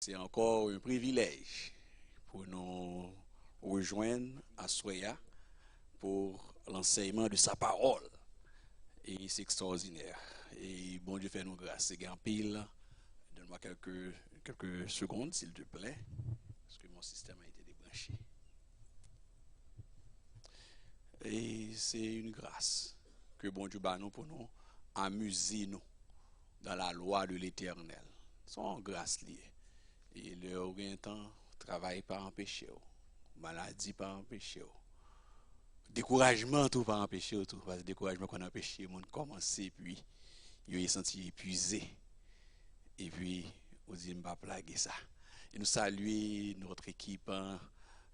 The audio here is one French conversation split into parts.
C'est encore un privilège pour nous rejoindre à Soya pour l'enseignement de sa parole. Et c'est extraordinaire. Et bon Dieu fait nous grâce. C'est grand pile. Donne-moi quelques secondes, s'il te plaît, parce que mon système a été débranché. Et c'est une grâce que bon Dieu bat nous pour nous amuser nous dans la loi de l'Éternel. Son grâce liée. Et le rien temps, travail pas empêché, maladie pas empêché, découragement tout pas empêché, tout parce que découragement qu'on a empêché, monde commencer puis il est senti épuisé et puis on dit m'pas plaguer ça. Et nous saluer notre équipe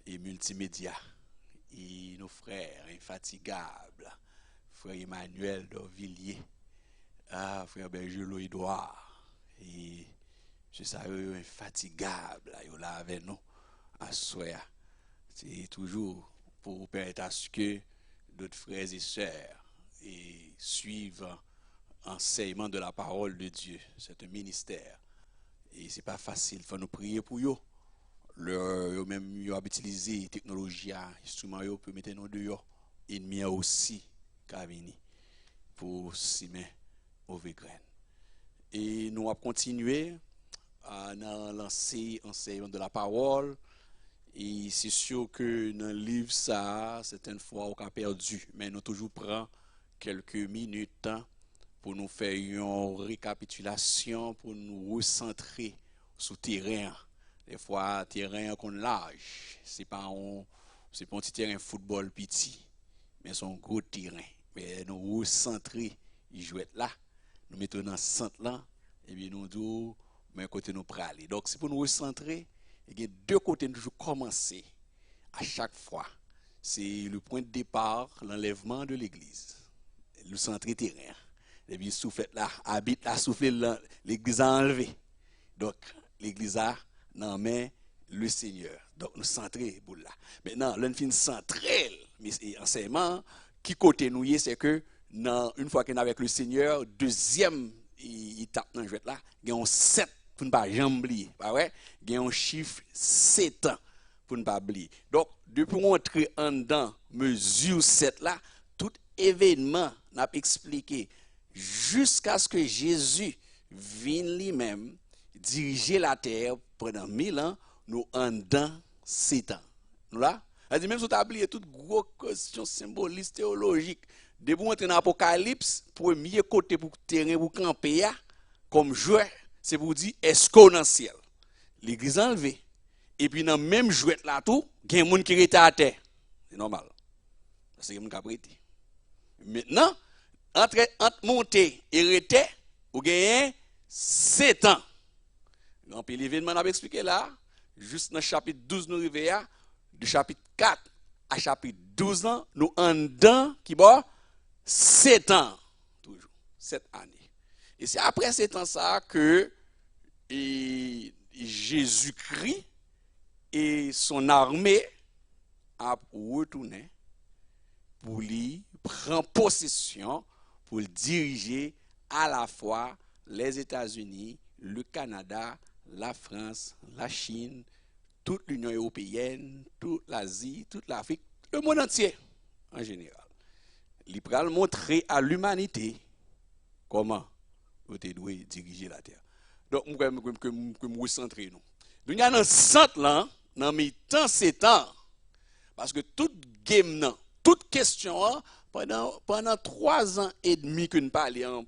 et multimédia et nos frères infatigables, frère Emmanuel d'Orvilliers, frère Bergelot Edouard et je sais infatigable là avec nous à Soya. C'est toujours pour permettre à ce que d'autres frères et sœurs suivent l'enseignement de la parole de Dieu. C'est un ministère. Et c'est pas facile. Il faut nous prier pour eux. Même ils ont utilisé la technologie, instruments pour mettre nous dehors. Ennemis aussi, qui pour s'y mettre au grain. Et nous allons continuer à lancer l'enseignement de la parole. Et c'est sûr que dans le livre, ça, certaines fois, on a perdu. Mais nous toujours prend quelques minutes pour nous faire une récapitulation, pour nous recentrer sur le terrain. Des fois, terrain qu'on large. C'est pas un petit terrain football petit, mais c'est un gros terrain. Mais nous recentrer, ils jouent là. Nous mettons dans le centre là, et bien nous disons, mais côté nous praler. Donc, c'est pour nous recentrer. Il y a deux côtés nous toujours commencer à chaque fois. C'est le point de départ, l'enlèvement de l'église. Le centre terrain. Et puis, souffle là, habite là, souffle là, l'église a enlevé. Donc, l'église a non mais le Seigneur. Donc, nous centrer pour là. Maintenant, l'un fin centré, mais enseignement, qui côté nous y est, c'est que, une fois qu'on est avec le Seigneur, deuxième, il tape dans le jeu là, il y a un 7 pour ne pas jamais oublier. Pas vrai? Il y a un chiffre 7 ans pour ne pas oublier. Donc, depuis rentrer en dedans, mesure 7 là, tout événement n'a expliqué jusqu'à ce que Jésus vienne lui-même diriger la terre pendant 1000 ans, nous en dedans 7 ans. Nous là? C'est-à-dire, même si tu as oublié toute grosse question symboliste, théologique, depuis rentrer dans l'Apocalypse, premier côté pour terrain pour camper, comme jouet, c'est pour dire, est-ce qu'on est dans le ciel? L'église enlevée. Et puis, dans le même jouet là, tout, il y a des gens qui sont à terre. C'est normal. C'est comme ça prêté. Maintenant, entre monter et rester, vous gagnez 7 ans. Donc, l'événement n'a expliqué là, juste dans le chapitre 12, nous arrivons du chapitre 4 à chapitre 12 ans, nous en dedans qui bat 7 ans. Toujours. 7 années. Et c'est après 7 ans ça que Jésus-Christ et son armée a retourné pour lui prendre possession, pour diriger à la fois les États-Unis, le Canada, la France, la Chine, toute l'Union européenne, toute l'Asie, toute l'Afrique, le monde entier en général. Il va montrer à l'humanité comment vous devez diriger la terre. Donc, je vais me recentrer. Nous avons un centre là, dans mes temps, c'est temps. Parce que toute game, toute question, pendant 3 ans et demi que nous parlons,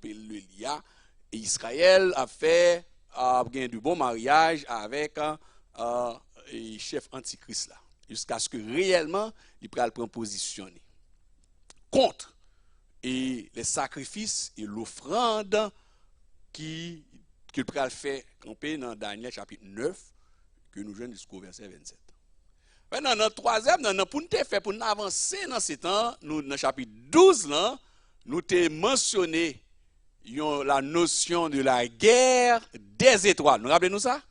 Israël a fait du bon mariage avec le chef antichrist là. Jusqu'à ce que réellement, il prenne position contre et les sacrifices et l'offrande qu'il peut faire camper dans Daniel chapitre 9, que nous jouons jusqu'au verset 27. Maintenant, dans le troisième, pour nous avancer dans ce temps, dans le chapitre 12, là, nous avons mentionné la notion de la guerre des étoiles. Nous rappelez-nous ça?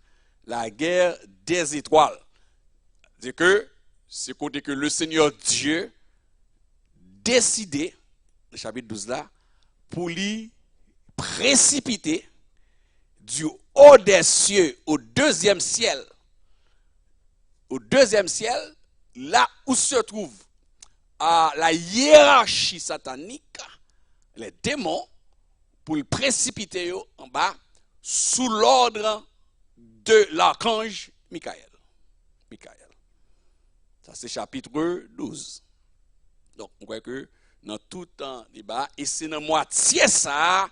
La guerre des étoiles. C'est que c'est côté que le Seigneur Dieu décidé, le chapitre 12 là, pour lui précipiter du haut des cieux au deuxième ciel, là où se trouve la hiérarchie satanique, les démons, pour le précipiter en bas sous l'ordre de l'archange Michael. Ça, c'est chapitre 12. Donc, on voit que dans tout temps débat, et c'est dans moitié ça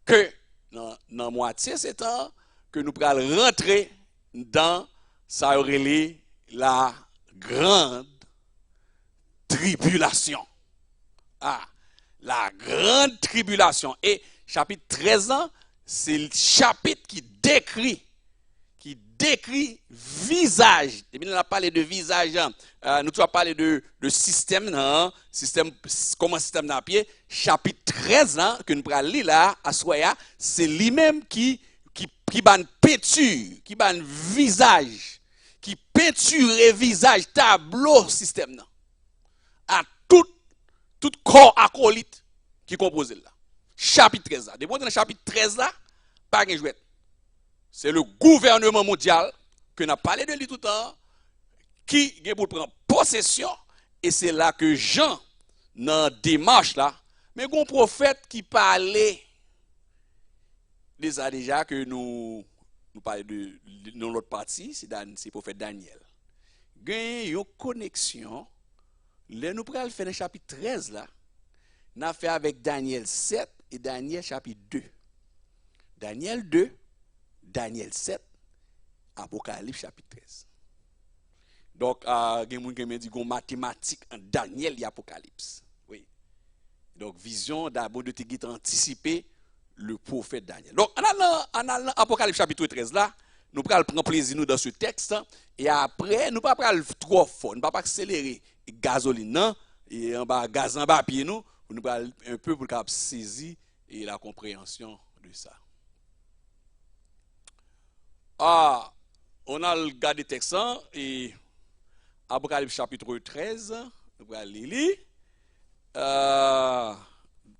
que, dans moitié c'est temps que nous pourrons rentrer dans ça aurait la grande tribulation. La grande tribulation. Et chapitre 13 ans, c'est le chapitre qui décrit visage. On a parlé de visage, nous avons parlé de système, comment système dans pied. Chapitre 13 ans, que nous allons lire là, à Soya, c'est lui-même qui ban peinture, qui ban visage, qui peinture visage, tableau système. À tout corps acolyte qui compose là. Chapitre 13 là. Depuis dans le chapitre 13 là, pas de jouet. C'est le gouvernement mondial que nous avons parlé de lui tout le temps, qui est pour prendre possession, et c'est là que Jean, dans la démarche là, mais un prophète qui parlait déjà que nous parlons de l'autre partie, c'est le prophète Daniel. Il y a une connexion, là nous pourrons faire dans le chapitre 13 là, nous avons fait avec Daniel 7 et Daniel chapitre 2. Daniel 2, Daniel 7, Apocalypse chapitre 13. Donc, il y a des gens qui me disent que mathématiques en Daniel et Apocalypse. Oui. Donc, vision d'abord de te anticiper le prophète Daniel. Donc, en allant Apocalypse chapitre 13 là, nous allons prendre plaisir nous dans ce texte. Et après, nous ne pouvons pas trop fort, nous ne pouvons pas accélérer gasoline, non, et en bas, gaz en bas, pied nous allons un peu pour saisir et la compréhension de ça. On a regardé le texte et Apocalypse chapitre 13, nous allons lire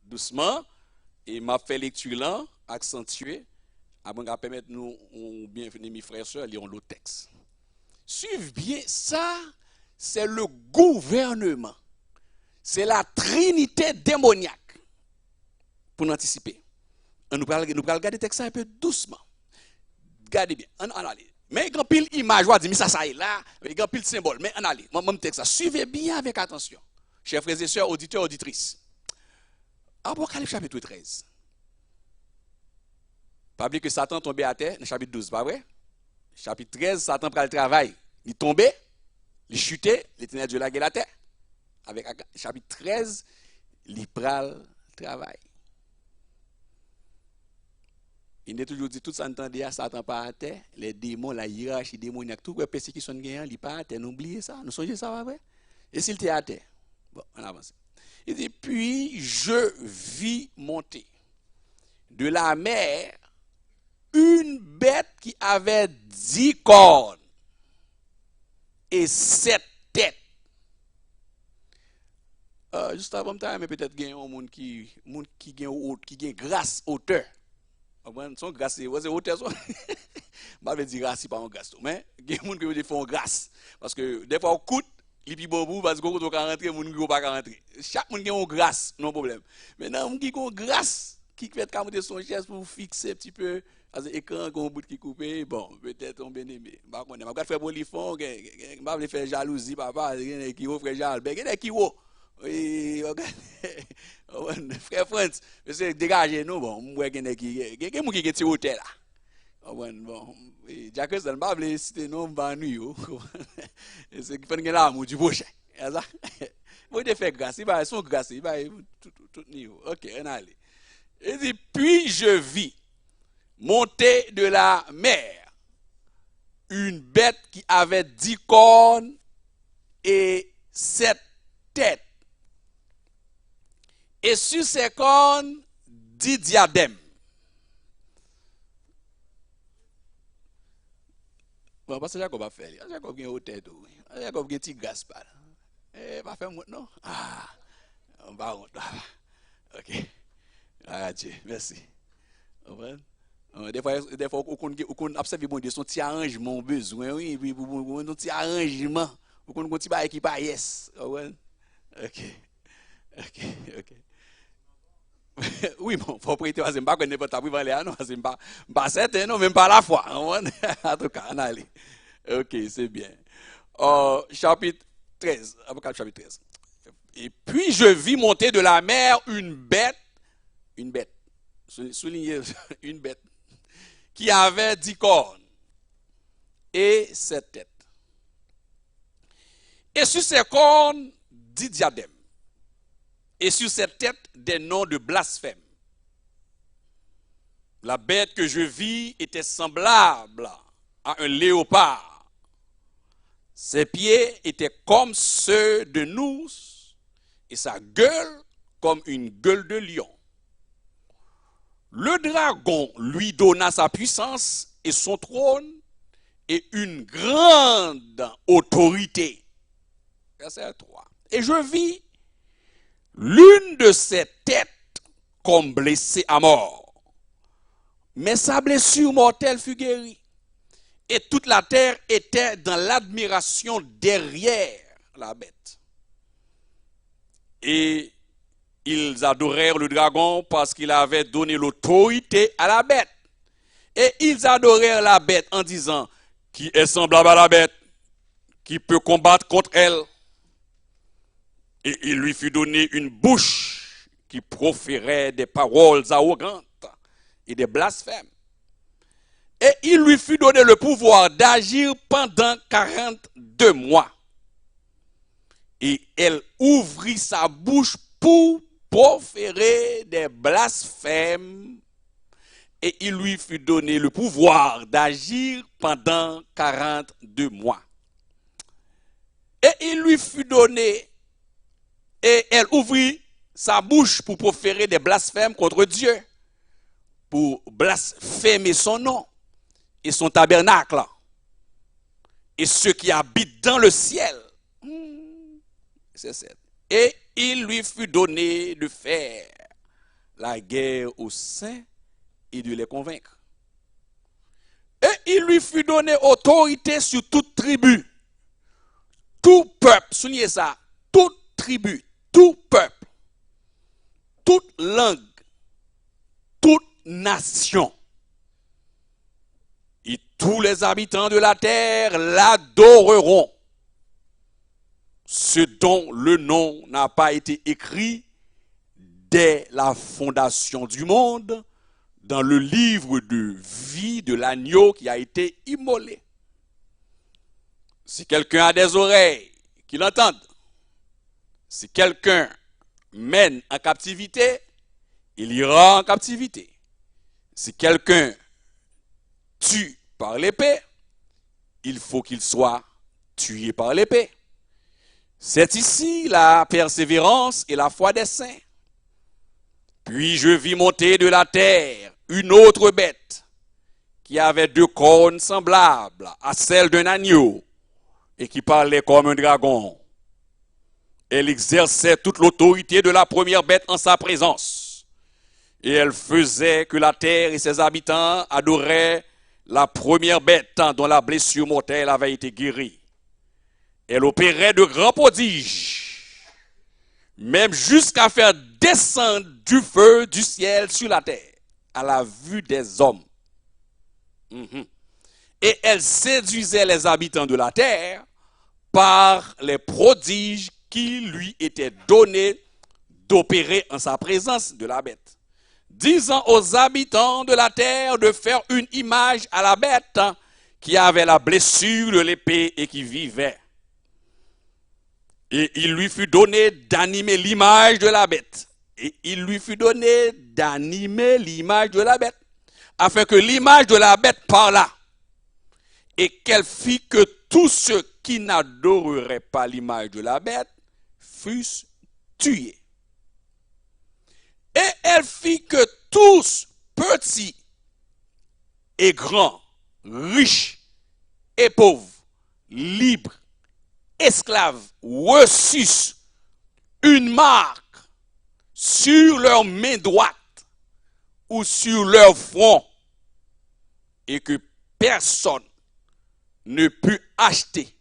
doucement et m'a fait lecture là, accentuée, avant de permettre nous, bienvenue mes frères et sœurs, lire l'autre texte. Suivez bien, ça, c'est le gouvernement. C'est la trinité démoniaque. Pour anticiper. Nous allons regarder le texte un peu doucement. Regardez bien, on allez. Mais il y a pile image, on dit, mais ça est là, il y a pile symbole, mais on allez, mon texte, suivez bien avec attention. Chers frères et sœurs, auditeurs, auditrices. Apocalypse chapitre 13. Pas oublier que Satan tombé à terre, dans chapitre 12, pas vrai? Chapitre 13, Satan prend le travail. Il tombé, il chuté, l'éternel Dieu l'a la terre. Avec chapitre 13, il prend le travail. Il est toujours dit, tout ça entendait à Satan pas à terre, les démons, la hiérarchie démoniaque, tout le persécution gagnant, il pas à terre, n'oubliez ça, nous songez ça, vrai? Et s'il était à terre? Bon, on avance. Il dit, puis je vis monter de la mer une bête qui avait 10 cornes et 7 têtes. Juste avant de mais peut-être qu'il y a un monde qui a grâce hauteur. Son grâce, c'est hauteur. Je ne vais pas dire grâce, pas en grâce. Mais il y a des gens qui font grâce. Parce que des fois, on coûte, les petits bobos, parce qu'on peut rentrer, on ne peut pas rentrer. Chaque monde qui a une grâce, non problème. Mais dans le qui a une grâce, qui fait monter son chaise pour fixer un petit peu, parce que l'écran, qu'on bout qui coupé, bon, peut-être on bien aimé. Je ne vais pas faire bolifon, je ne vais pas faire jalousie, papa, qui va faire jalousie, il y a qui va. Oui, frère France, monsieur, dégagez nous, bon, je vois qu'il y a qui est hôtel là. Bon, Jacques, ça ne va pas citer non, va nous, c'est qui fait que l'amour du prochain. Vous devez faire grâce, il va son grâce, il va tout niveau. Ok, on allait. Il dit, puis je vis monter de la mer une bête qui avait 10 cornes et 7 têtes. Et sur ses cornes, 10 diadèmes. Bon, parce que Jacob a fait. Jacob a une hauteur. Jacob a un petit gaspard. Eh, pas faire montre, non? Ah, on va honte. Ok. Ah, Dieu, merci. Des fois, on observe bon Dieu, son petit arrangement besoin, oui, puis un petit arrangement, on un petit bail qui pas yes. Ok, ok, ok. Oui, bon, faut prêter, parce que je ne connais pas ta prière, non, parce que je ne pas certain, non, même pas la foi. En tout cas, on allez. Ok, c'est bien. Chapitre 13, Apocalypse chapitre 13. Et puis je vis monter de la mer une bête, soulignez, une bête, qui avait 10 cornes et 7 têtes. Et sur ses cornes, 10 diadèmes. Et sur ses têtes, des noms de blasphème. La bête que je vis était semblable à un léopard. Ses pieds étaient comme ceux de nous et sa gueule comme une gueule de lion. Le dragon lui donna sa puissance et son trône et une grande autorité. Verset 3. Et je vis l'une de ses têtes comme blessée à mort. Mais sa blessure mortelle fut guérie. Et toute la terre était dans l'admiration derrière la bête. Et ils adorèrent le dragon parce qu'il avait donné l'autorité à la bête. Et ils adorèrent la bête en disant, qui est semblable à la bête, qui peut combattre contre elle. Et il lui fut donné une bouche qui proférait des paroles arrogantes et des blasphèmes. Et il lui fut donné le pouvoir d'agir pendant 42 mois. Et elle ouvrit sa bouche pour proférer des blasphèmes. Et il lui fut donné le pouvoir d'agir pendant 42 mois. Et il lui fut donné, et elle ouvrit sa bouche pour proférer des blasphèmes contre Dieu, pour blasphémer son nom et son tabernacle, et ceux qui habitent dans le ciel. C'est ça. Et il lui fut donné de faire la guerre aux saints et de les convaincre. Et il lui fut donné autorité sur toute tribu, tout peuple, soulignez ça, toute tribu, tout peuple, toute langue, toute nation. Et tous les habitants de la terre l'adoreront. Ce dont le nom n'a pas été écrit dès la fondation du monde dans le livre de vie de l'agneau qui a été immolé. Si quelqu'un a des oreilles, qu'il entende. Si quelqu'un mène en captivité, il ira en captivité. Si quelqu'un tue par l'épée, il faut qu'il soit tué par l'épée. C'est ici la persévérance et la foi des saints. Puis je vis monter de la terre une autre bête qui avait 2 cornes semblables à celles d'un agneau et qui parlait comme un dragon. Elle exerçait toute l'autorité de la première bête en sa présence. Et elle faisait que la terre et ses habitants adoraient la première bête dont la blessure mortelle avait été guérie. Elle opérait de grands prodiges, même jusqu'à faire descendre du feu du ciel sur la terre, à la vue des hommes. Et elle séduisait les habitants de la terre par les prodiges qui lui étaient donnés d'opérer en sa présence de la bête, disant aux habitants de la terre de faire une image à la bête qui avait la blessure de l'épée et qui vivait. Et il lui fut donné d'animer l'image de la bête. Et il lui fut donné d'animer l'image de la bête, afin que l'image de la bête parlât, et qu'elle fit que tous ceux qui n'adoreraient pas l'image de la bête fussent tués. Et elle fit que tous, petits et grands, riches et pauvres, libres, esclaves, reçussent une marque sur leur main droite ou sur leur front, et que personne ne peut acheter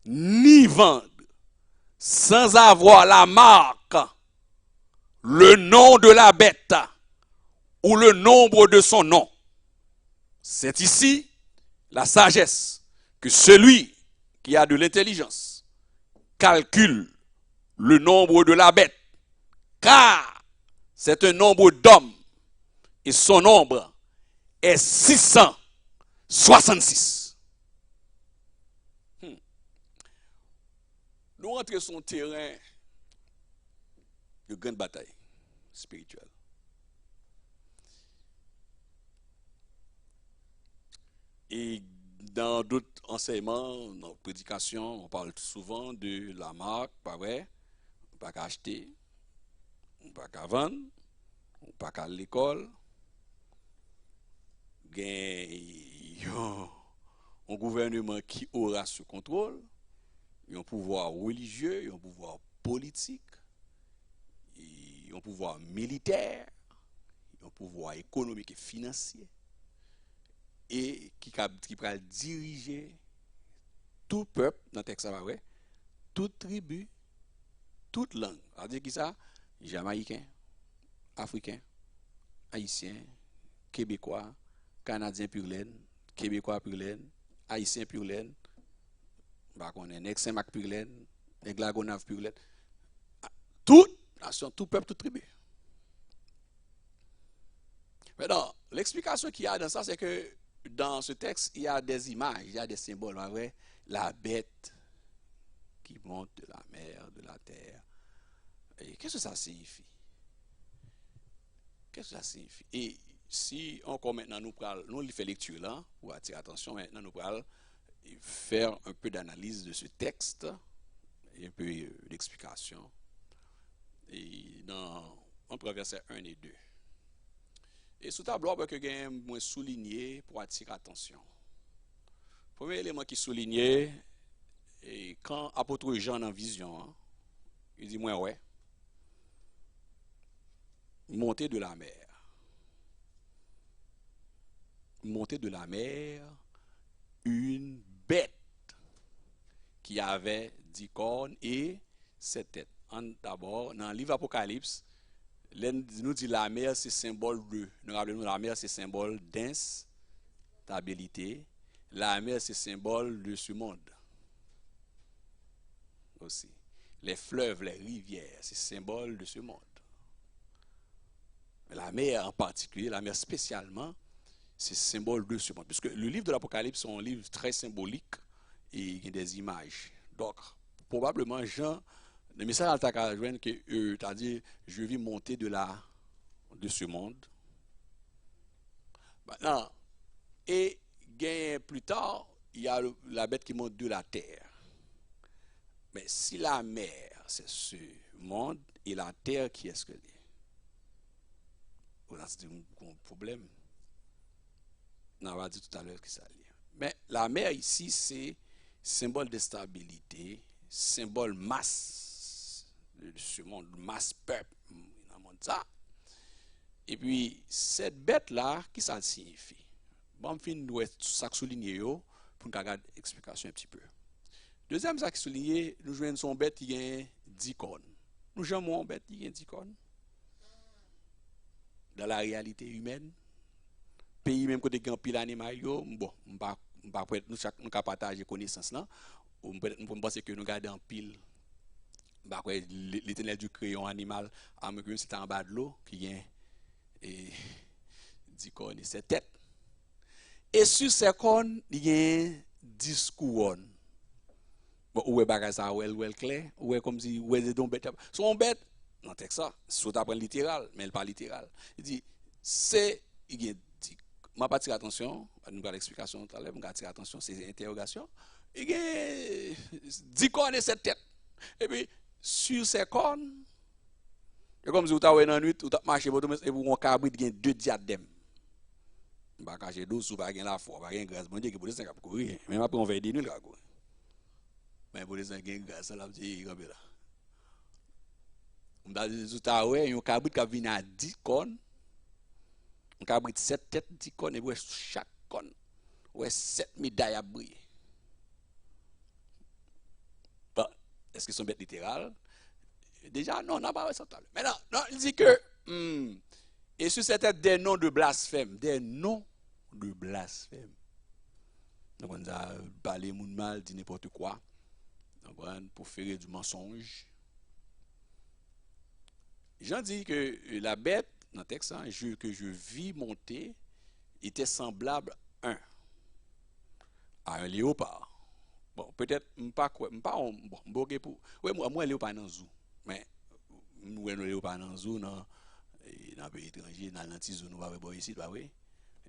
ni vendre sans avoir la marque, le nom de la bête ou le nombre de son nom. C'est ici la sagesse que celui qui a de l'intelligence calcule le nombre de la bête, car c'est un nombre d'hommes et son nombre est 666. Nous rentrons sur un terrain de grande bataille spirituelle. Et dans d'autres enseignements, dans la prédication, on parle souvent de la marque, pas vrai? On pas qu'à acheter, on pas qu'à vendre, on pas qu'à l'école. Un gouvernement qui aura ce contrôle, un pouvoir religieux, un pouvoir politique, un pouvoir militaire, un pouvoir économique et financier, et qui va diriger tout peuple, dans le texte, ça va, toute tribu, toute langue. C'est-à-dire qui ça? Jamaïcain, Africain, Haïtien, Québécois, Canadien pur laine, Québécois pur laine, Haïtien pur laine, bah on est nèg Saint-Marc pur laine, nèg Lagonave pur laine. Toute nation, tout peuple, toute tribu. Maintenant, l'explication qu'il y a dans ça, c'est que dans ce texte, il y a des images, il y a des symboles. Vrai? La bête qui monte de la mer, de la terre. Et qu'est-ce que ça signifie? Qu'est-ce que ça signifie? Et si encore maintenant nous fait lecture là, pour attirer attention, maintenant nous prenons faire un peu d'analyse de ce texte et un peu d'explication. Et entre versets 1 et 2. Et sous tableau, que j'ai moins souligné pour attirer attention. Premier élément qui souligné, et quand apôtre Jean en vision, il dit moi ouais, monter de la mer. Monter de la mer, une bête qui avait 10 cornes et 7 têtes. D'abord, dans le livre Apocalypse, nous dit la mer, c'est symbole de. Nous rappelons, la mer, c'est symbole d'instabilité. La mer, c'est symbole de ce monde. Aussi. Les fleuves, les rivières, c'est symbole de ce monde. La mer en particulier, la mer spécialement, c'est symbole de ce monde. Puisque le livre de l'Apocalypse est un livre très symbolique et il y a des images. Donc, probablement, Jean, le message à ta joindre que c'est-à-dire, je vis monter de ce monde. Maintenant, et plus tard, il y a la bête qui monte de la terre. Mais si la mer, c'est ce monde, et la terre, qui est-ce que c'est? C'est un problème. On va dire tout à l'heure que ça lié. Mais la mer ici, c'est symbole de stabilité, symbole masse de ce monde, masse peuple dans le monde ça. Et puis, cette bête-là, qui ça signifie? Bon, fin nous ça souligner pour nous regarder l'explication un petit peu. Deuxième ça qui souligné, nous jouons son bête qui a 10 cornes. Nous jouons une bête qui a 10 cornes. Dans la réalité humaine, pays même côté qui a pile animal yo, bon, on pas peut-être nous partager connaissance là, ou peut-être nous penser que nous gardons en pile bah l'éternel du crayon animal à me que c'est en bas de l'eau qui a et 10 cornes et 7 têtes. Et sur ces cornes, il y a 10 couronnes. Bon, où est bagage ça, où est clair, où est comme si où est donc bête. Son bête, non texte ça, soit apprendre littéral, mais pas littéral. Il dit c'est il y a m'a pas tiré attention, nous pas l'explication tout à l'heure, m'a tiré attention ces interrogations. Il y a 10 cornes et 7 têtes. Et puis sur ces cornes, c'est comme si vous avez dans la nuit, vous avez marché et vous avez un cabrit qui a 2 diadèmes. Bah cacher 12 ou pas gain la foi, pas gain grâce, bon Dieu qui pour ça cap courir. Même après on va aider nous là courir. Mais pour ça gain grâce là petit camper là. On va dire tout à l'heure, un cabrit qui vient à 10 cornes On a pris 7 têtes d'icônes et chaque cône, ouais 7 médailles à briller. Bon, est-ce que c'est une bête littérale? Déjà, non, on n'a pas ça. Mais non, il dit que, et sur cette tête, des noms de blasphème. Des noms de blasphème. Donc, on a parlé moun mal, dit n'importe quoi. Donc, pour faire du mensonge. Jean dit que la bête, dans le texte, que je vis monter, était semblable à un léopard. Bon, peut-être, pas quoi, pas bon, pour. Ouais, moi, léopard dans zoo. Mais, nous, léopard dans zoo, dans un pays étranger, dans l'anti-zoo, nous, pas ici, pas oui.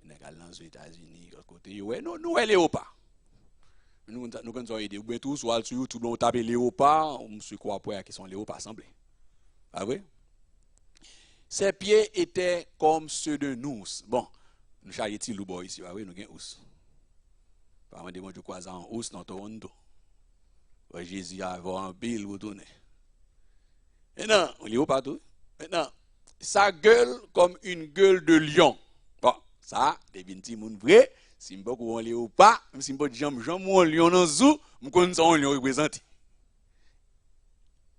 Nous, dans les États-Unis, de côté, ouais, nous, léopard. Nous, quand on a aidé, ou bien tous, soit sur YouTube, on tape léopard, on se croit pour qui sont léopards semblés. Ah oui? Ses pieds étaient comme ceux de nous. Bon, nous charrions le bois ici, oui, nous avons un ous. Par exemple, moi, je crois en ous dans Toronto. Jésus a un pile retourné. Maintenant, on lit partout. Maintenant, ça gueule comme une gueule de lion. Bon, ça, des petits moun vrai. Si je ne sais pas on lit ou pas, même si je ne sais pas un lion dans le zoo, je connais un lion représenté.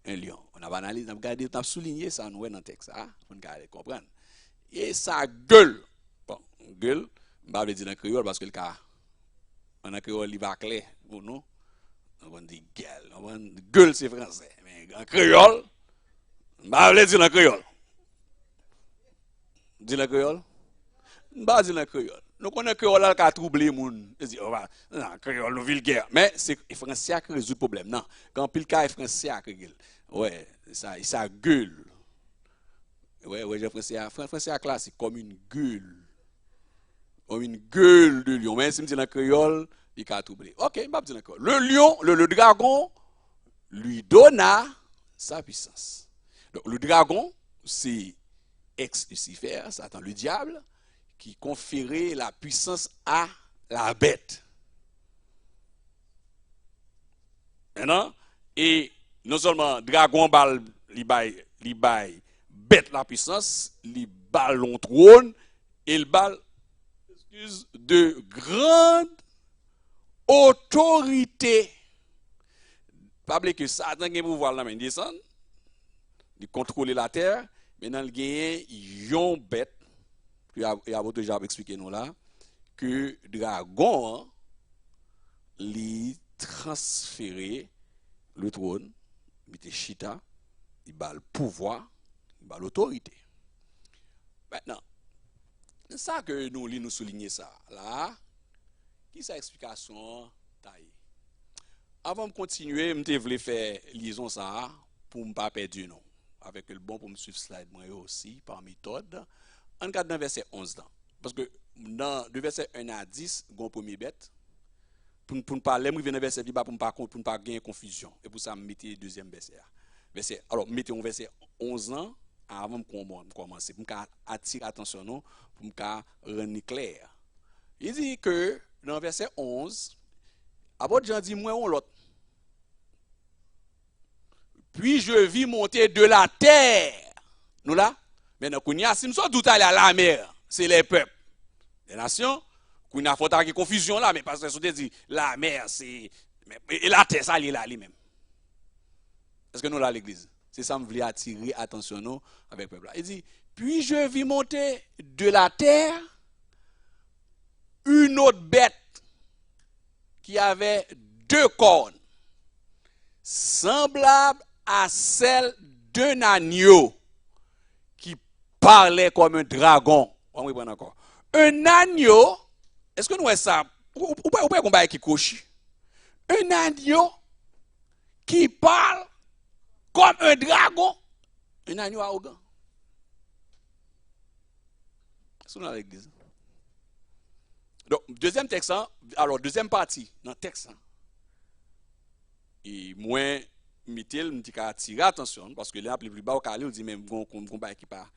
Un lion. On a analysé, on a souligné ça dans le texte, pour nous comprendre. Et ça gueule. Bon, gueule, je ne vais pas dire dans le créole parce que le cas, en créole, il va clair pour nous. On dit gueule. Gueule, c'est français. Mais en créole, je ne vais pas dire dans le créole. Dis le créole? Je ne vais pas dire dans le créole. Nous connaissons que créole qui a troublé les gens. Ils disent, non, créole, nous vulgaire. Mais c'est les Français qui résout le problème. Non, quand pile cas, les Français qui résout. Ouais, ça gueule. Ouais, les Français classique comme une gueule. Comme une gueule de lion. Mais si je dis dans le créole, il a troublé. Ok, je ne vais pas dire dans le créole. Le lion, le dragon, lui donna sa puissance. Donc, le dragon, c'est ex-Lucifer, Satan, le diable, qui conférait la puissance à la bête. Maintenant, et non seulement dragon bal li bail bête la puissance, li ballon trône et le bal de grande autorité. Pas oublier que Satan a un pouvoir là, mais il descend, il contrôle la terre, maintenant il gagne yon bête. Il y a déjà expliqué nous là que dragon lui transférer le trône, il était chita, il a le pouvoir, il a l'autorité. Maintenant, c'est ça que nous soulignons ça là. Qui c'est explication taille? Avant de continuer, je voulais faire liaison ça pour ne pas perdre non. Avec le bon pour me suivre slide moi aussi par méthode. On regarde dans verset 11 là. Parce que dans le verset 1 à 10, il y a une première bête. Pour ne pas aller, je viens dans verset 10 pour ne pas gagner confusion. Et pour ça, je mets le deuxième verset. Alors, mettez un verset 11 ans avant de commencer. Pour attirer l'attention, pour me rendre clair. Il dit que dans le verset 11, après Jean dit, moi, on l'autre. Puis je vis monter de la terre. Nous là? Maintenant, si nous sommes tout allés à la mer, c'est les peuples, les nations. Il faut avoir une confusion là, mais parce que vous dit la mer, c'est. Et la terre, ça, elle est là, lui-même. Est-ce que nous là à l'église? C'est ça que je voulais attirer attention nous avec le peuple là. Il dit, puis je vis monter de la terre une autre bête qui avait 2 cornes, semblable à celle d'un agneau qui parlait comme un dragon. On va prendre encore. Un agneau, est-ce que nous voyons ça? Ou pas qu'on qui coche? Un agneau qui parle comme un dragon. Un agneau arrogant. Est-ce que nous avons l'église? Donc, deuxième texte, alors deuxième partie dans le texte. Et moi, Mitel me dit qu'à attirer attention parce que là, plus bas au calé, on dit même qu'on combat qui pas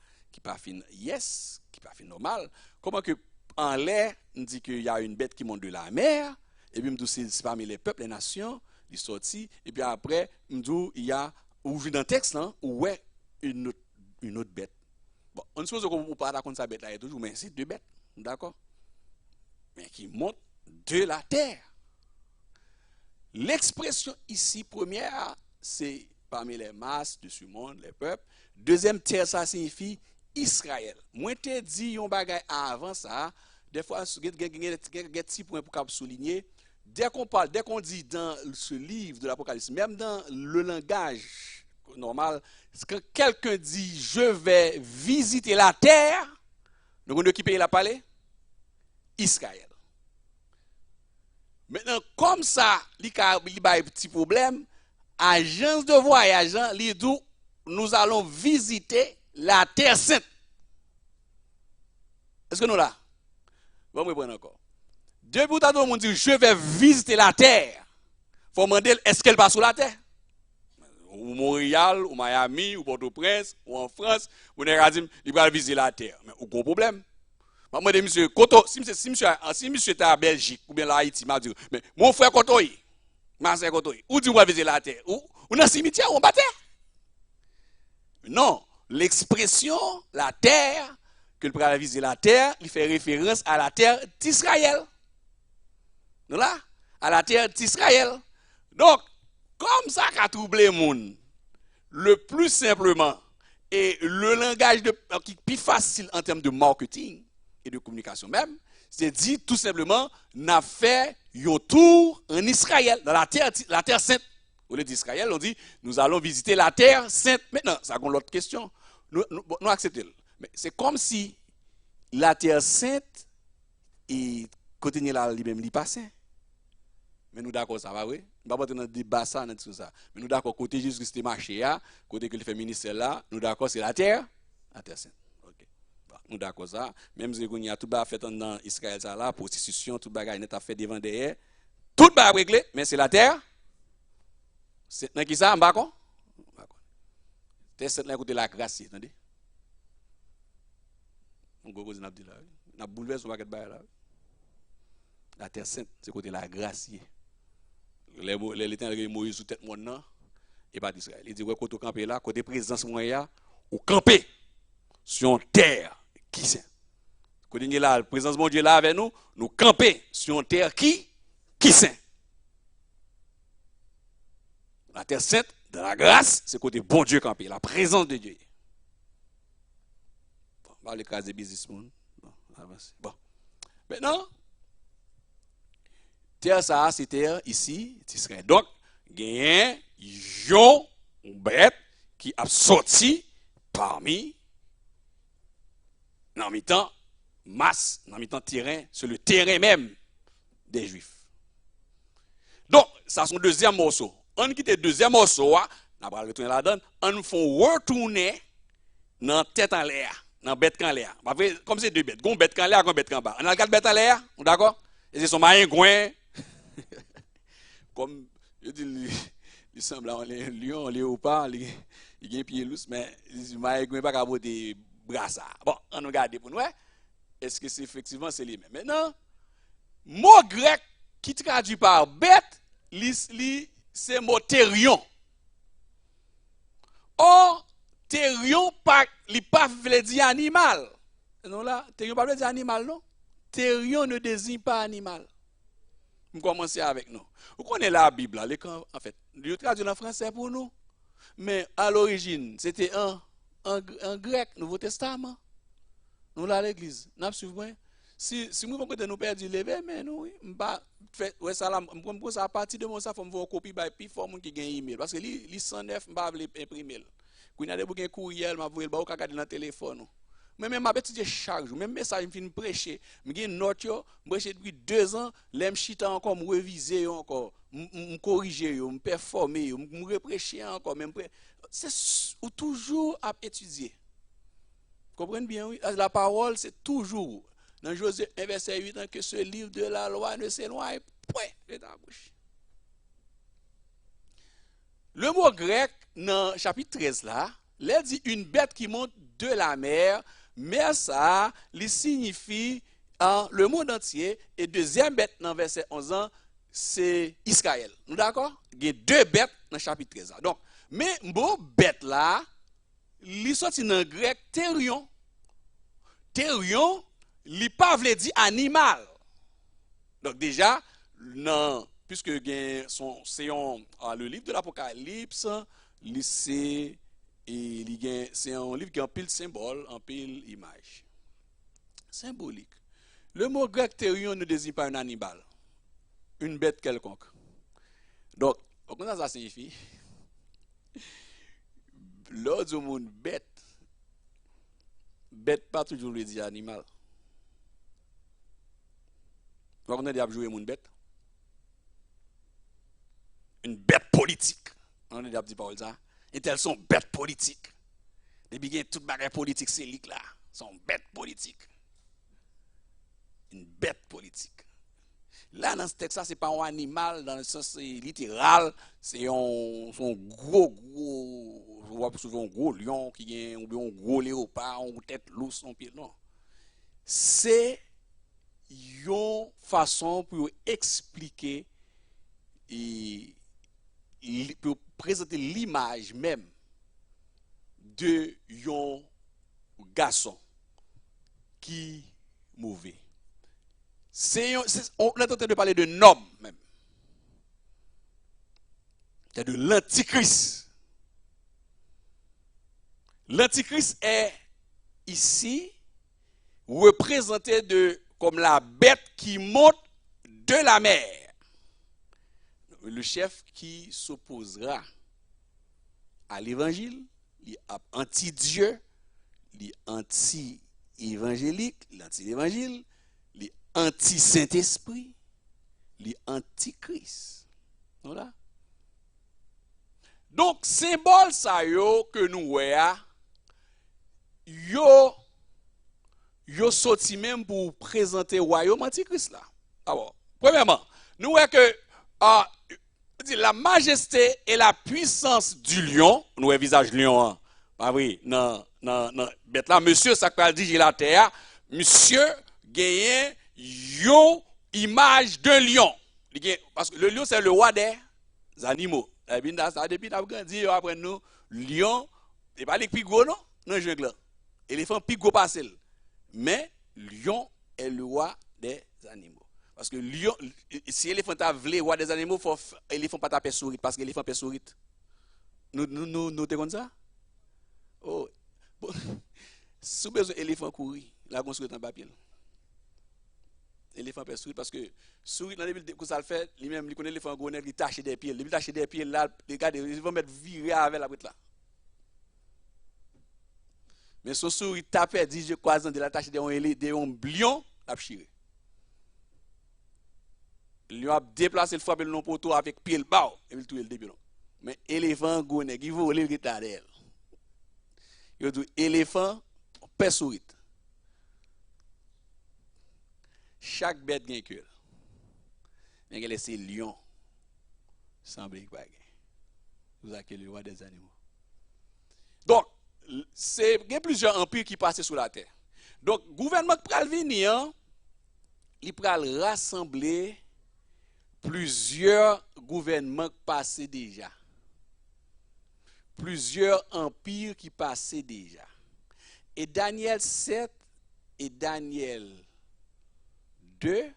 fin yes, qui pas fin normal. Comment que en l'air, on dit qu'il y a une bête qui monte de la mer, et puis on dit c'est parmi les peuples, les nations, ils sortent, et puis après, on dit il y a, ou dans le texte, là, où est une autre bête Bon, on suppose qu'on ne pas d'accord ça bête là toujours, mais c'est deux bêtes, d'accord? Mais qui montent de la terre. L'expression ici première, c'est parmi les masses de ce monde, les peuples. Deuxième terre, ça signifie Israël. Moi, te dit yon bagay avant ça, des fois, il y a des petits points pour souligner. Dès qu'on dit dans ce livre de l'Apocalypse, même dans le langage normal, quand quelqu'un dit je vais visiter la terre, nous de qui pays la parler? Israël. Maintenant, comme ça, il y a un petit problème, agence de voyage, nous allons visiter la terre sainte. Est-ce que nous là? Bon, me prendre encore. Depuis tout le monde dit je vais visiter la terre. Il faut demander est-ce qu'elle passe sur la terre? Ou Montréal, ou Miami, ou Port-au-Prince, ou en France, ou Néradim, il va visiter la terre. Mais aucun problème. Moi, je dis, monsieur, Koto, si monsieur était à Belgique, ou bien là, Haïti, m'a dit, mais mon frère Koto, ma soeur Koto, où dit, on va visiter la terre? Ou dans le cimetière, ou on bâtait? Non, l'expression, la terre, que le prend visiter la terre, il fait référence à la terre d'Israël. Nous là? À la terre d'Israël. Donc, comme ça qu'a troublé le monde, le plus simplement, et le langage qui est plus facile en termes de marketing et de communication même, c'est dit tout simplement, n'a fait un tour en Israël, dans la terre sainte. Au lieu d'Israël, on dit, nous allons visiter la terre sainte. Maintenant, ça a l'autre question. Nous acceptons. Mais c'est comme si la terre sainte, et côté là, lui-même, lui passait. Mais nous d'accord, ça va, oui? Nous ne pouvons pas dans le débat, ça, tout ça. Mais nous d'accord, côté Jésus-Christ marché, côté que le fait ministère là, nous d'accord, c'est la terre sainte. Ok. Bon, nous d'accord, ça. Même si il y a tout fait dans Israël, ça là, prostitution, tout bagage, net a fait devant derrière. Tout va réglé, mais c'est la terre. C'est dans qui ça, m'bakon? Terre sainte là, côté la grâce, attendez. On go cause n'a dit là. N'a bouleversé son paquet de bail là. La terre sainte, c'est côté la grâce. L'Éternel Moïse sous tête mon nan et pas d'Israël. Il dit ouais côté camper là, côté présence moyen ou camper sur une terre qui saint. Côté là, la présence de Dieu là avec nous, nous camper sur une terre qui saint. La terre sainte de la grâce, c'est côté bon Dieu camper, la présence de Dieu. Bon, on va l'écraser businessman. Bon, avance. Bon. Maintenant terre ça, c'est terre ici, Israël. Donc, il y a un bête qui a sorti parmi, dans mi-temps, masse, dans mi-temps terrain, sur le terrain même des Juifs. Donc, ça c'est son deuxième morceau. On quitte le deuxième morceau, on va retourner là-dedans, on fait retourner dans tête en l'air, dans bête en l'air. Comme c'est deux bêtes, gon bête en l'air, gon bête en bas. On a quatre bêtes en l'air, d'accord? Et c'est son maïngouin. Comme je dis, il semble un lion, un léopard, il a un pied lousse, mais il ne pas qu'à botter brassard. Bon, on regarde pour nous. Est-ce que c'est effectivement c'est les mêmes? Maintenant, mot grec qui traduit par bête, c'est mot thérion. Or, thérion, il pas veut dire animal. Non là, thérion pas veut dire animal, non? Thérion ne désigne pas animal. On commence avec nous. Vous connaissez la Bible, en fait, je traduis en français pour nous. Mais à l'origine, c'était en grec, Nouveau Testament. Nous là à l'église. Nous suivons. Si nous pouvons nous perdre du lever, mais nous, ouais, ça, à partir de mon ça, il faut me voir copie by puis faut qui gagne email. Parce que les 109, je ne vais pas imprimer. Quand il y a des courriels, je vais vous regarder dans le téléphone. Même je étudier chaque jour, même message, je me prêcher. Je me note, je prêche depuis 2 ans, je me chita encore, je réviser encore, je corriger, je performer, je reprêcher encore. C'est toujours à étudier. Vous comprenez bien, oui? La parole, c'est toujours, dans Josué 1, verset 8, que ce livre de la loi ne s'éloigne point de ta bouche. Le mot grec, dans chapitre 13, là, il dit une bête qui monte de la mer. Mais ça, il signifie le monde entier. Et deuxième bête dans verset 11 ans, c'est Israël. Nous d'accord? Il y a 2 bêtes dans le chapitre 13. Donc, mais bon bête là, il sorti dans le grec thérion. Terion, li pas vle di animal. Donc déjà, non, puisque c'est le livre de l'Apocalypse, c'est un livre qui a un pile symbole, un pile image. Symbolique. Le mot grec terion ne désigne pas un animal, une bête quelconque. Donc, comment ça signifie? L'autre du monde bête pas toujours le dire animal. On a déjà joué mon bête. Une bête politique. On a déjà dit parole ça. Et elles sont bêtes politiques. Depuis qu'il y a toute bagarre politique, c'est là. Sont bêtes politiques. Une bête politique. Là, dans ce texte, ce n'est pas un animal dans le sens littéral. C'est un gros, je vois souvent un gros lion qui a un gros léopard, une tête lousse, son pied. Non. C'est une façon pour expliquer et pour présenter l'image même de un garçon qui est mauvais. On est en train de parler d'un homme même. C'est de l'antichrist. L'antichrist est ici représenté comme la bête qui monte de la mer. Le chef qui s'opposera à l'évangile, il est anti-Dieu, il est anti-évangélique, l'anti-évangile, il est anti-Saint-Esprit, il est anti-Christ. Voilà. Donc, symbole ça yo que nous voyons, yo sorti même pour présenter le royaume antichrist là. Alors, premièrement, nous voyons que la majesté et la puissance du lion, nous voyons visage lion, hein. Pas vrai, non, bête là, monsieur, ça peut dire la terre, monsieur gagne une image d'un lion. Parce que le lion, c'est le roi des animaux. Depuis nous avons grandi, après nous, lion, c'est pas les plus gros, non? Non, jungle. Éléphant plus gros passé. Mais lion est le roi des animaux. Parce que lion, si l'éléphant a voulu roi des animaux, faut l'éléphant pas taper souris parce que l'éléphant peut souris. Nous te comme ça? Oh. Bon. Si vous besoin d'éléphant courir, la construire en papier. L'éléphant peut souris parce que souris dans les villes que ça le fait, lui-même il connaît l'éléphant gros, il tâche des pieds, il tâche des pieds là, regardez, ils vont mettre virer avec la brite là. Mais son souris tapé, dit je croise de la tâche de un lion, la chiré. Le lion a déplacé le frappe le long poteau avec pied le bas et il touche le début. Mais éléphant gros nèg, il vole le retardé. Il dit éléphant peut souris. Chaque bête a un cœur. Mais elle est lion. Semble pas. Vous avez le roi des animaux. Donc, il y a plusieurs empires qui passent sur la terre. Donc, le gouvernement qui va venir, il va rassembler plusieurs gouvernements qui passent déjà. Plusieurs empires qui passent déjà. Et Daniel 7 et Daniel 2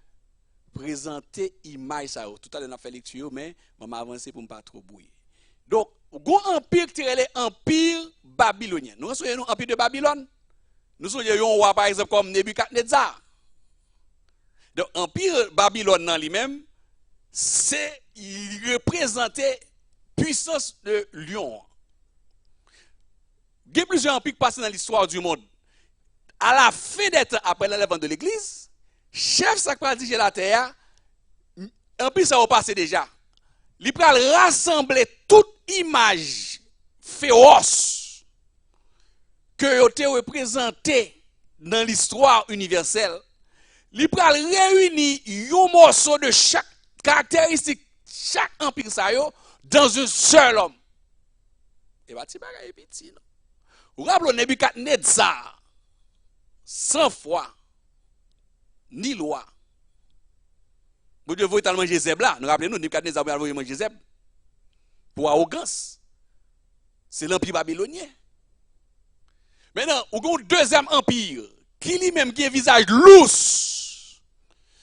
présenter image ça. Tout à l'heure on a fait lecture mais on m'a avancé pour ne pas trop bouillir. Donc, gros empire qui est l'empire babylonien. Nous sommes empire de Babylone. Nous sommes un roi par exemple comme Nebuchadnezzar. Donc empire Babylone dans lui-même c'est il représentait puissance de lion. Il y a plusieurs empires qui passent dans l'histoire du monde. À la fin des temps après l'enlèvement de l'église, chef sacral de la terre, empire ça va passer déjà. Il va rassembler toute image féroce que a été représentée dans l'histoire universelle. Il va réunir un morceau de chaque caractéristique, chaque empire ça dans un seul homme. Et va ti bagay petit non. Vous rappelez Nebuchadnezzar 100 fois ni loi. Vous devez tellement manger zèbre là. Nous rappelez-nous, Nebuchadnezzar a voulu manger zèbre. Pour arrogance. C'est l'empire babylonien. Maintenant, on a un deuxième empire qui lui-même qui a un visage lousse.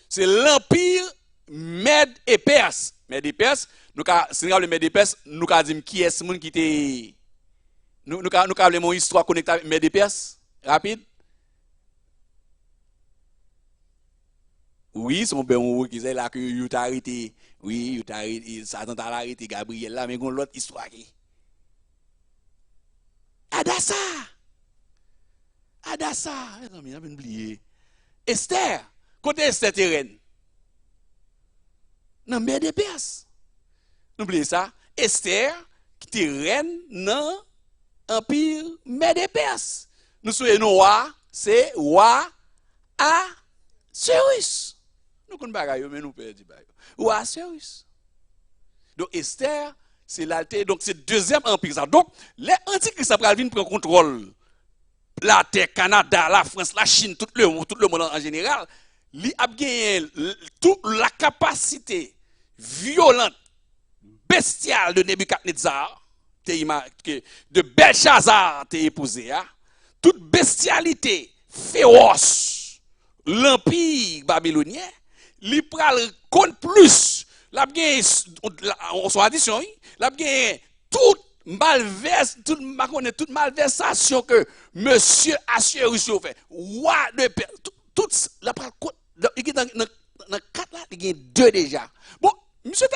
C'est l'empire Mède et Perse. Mède et Perse, si nous avons le Mède et Perse, nous avons dit qui est ce monde qui était. Nous avons une histoire connectée avec Mède et Perse. Rapide. Oui, c'est mon père qui disait là que vous avez arrêté. Oui, vous avez arrêté. Satan t'a arrêté Gabriel là, mais il y a une autre histoire qui. Adassa. Non, mais j'ai oublié. Esther. Côté Esther terraine. Non, mais des Perses. N'oubliez ça. Esther, qui était reine dans l'empire Mède Perse. Nous souvenons roi, c'est roi Ahasuerus. Nous connaissons pas, mais nous perdons. Roi Ahasuerus. Donc Esther, c'est l'alté, donc c'est le deuxième empire. Donc, les antichrists après viennent prendre contrôle. La terre, Canada, la France, la Chine, tout le monde en général. Li a gagné toute la capacité violente, bestiale de Nebuchadnezzar, de Belshazzar, t'es épousé, hein? Toute bestialité féroce, l'empire babylonien, li pral compte plus, la gagné, on soit addition, la gagné toute malversation que monsieur Ahasuerus fait, roi de tout la pral compte. Il dans 4 là, il y a 2 déjà. Bon, monsieur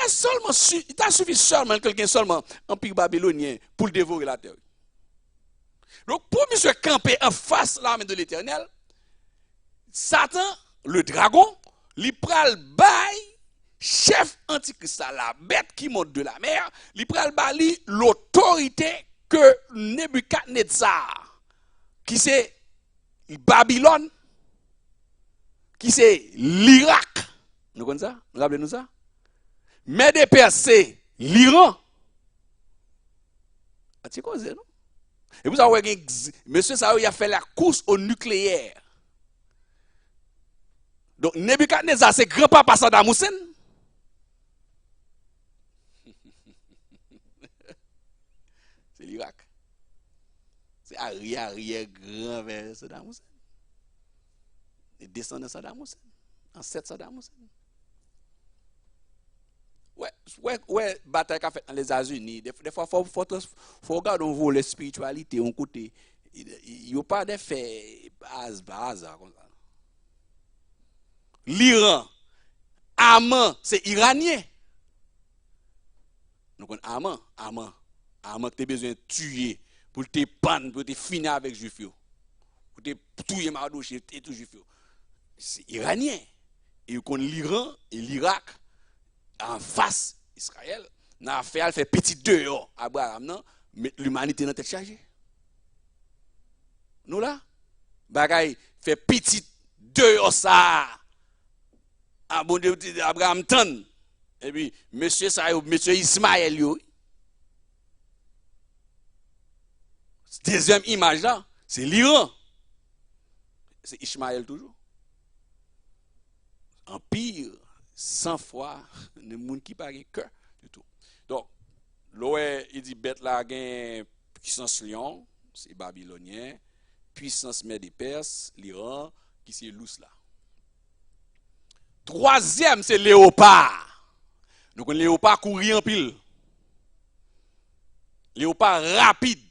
il t'a suffi seulement quelqu'un seulement empire babylonien pour le dévorer la terre. Donc pour monsieur camper en face de l'armée de l'Éternel, Satan, le dragon, il pral bail chef antichrist, la bête qui monte de la mer, il pral bail l'autorité que Nebuchadnezzar, qui c'est Babylone, qui c'est l'Irak. Nous connaissons ça? Nous rappelez-nous ça? Mède Perse, c'est l'Iran. Tu connais, non? Et vous savez, monsieur Sao, il a fait la course au nucléaire. Donc, Nebuchadnezzar, c'est grand-papa Saddam Hussein. C'est l'Irak. C'est arrière grand vers Saddam Hussein. Les descendants de Saddam Hussein. Ancêtre Saddam Hussein. Ouais, bataille qu'a fait dans les États-Unis. Des fois, il faut regarder on voit la spiritualité, on côté. Il n'y a pas d'effet hasard comme ça. L'Iran, Amman, c'est iranien. Donc, Amman que tu as besoin de tuer pour te prendre, pour te finir avec les Juifs. Pour te tuer Mardouche et tout Juifs. C'est iranien. Et on l'Iran et l'Irak en face Israël. Dans l'affaire, elle fait petit dehors. Abraham, non? Mais l'humanité dans tête chargée. Nous là, bagaille fait petit dehors ça. Ah bon Dieu, Abraham tonne. Et puis, monsieur Ismaël, yo. Deuxième image là, c'est l'Iran. C'est Ismaël toujours. Empire, sans foi, le monde qui parle cœur du tout. Donc, l'OE, il dit bête là, gain puissance lion, c'est babylonien, puissance Mède et Perse, l'Iran, qui c'est l'ous là. Troisième, c'est léopard. Donc, un léopard courir en pile. Léopard rapide.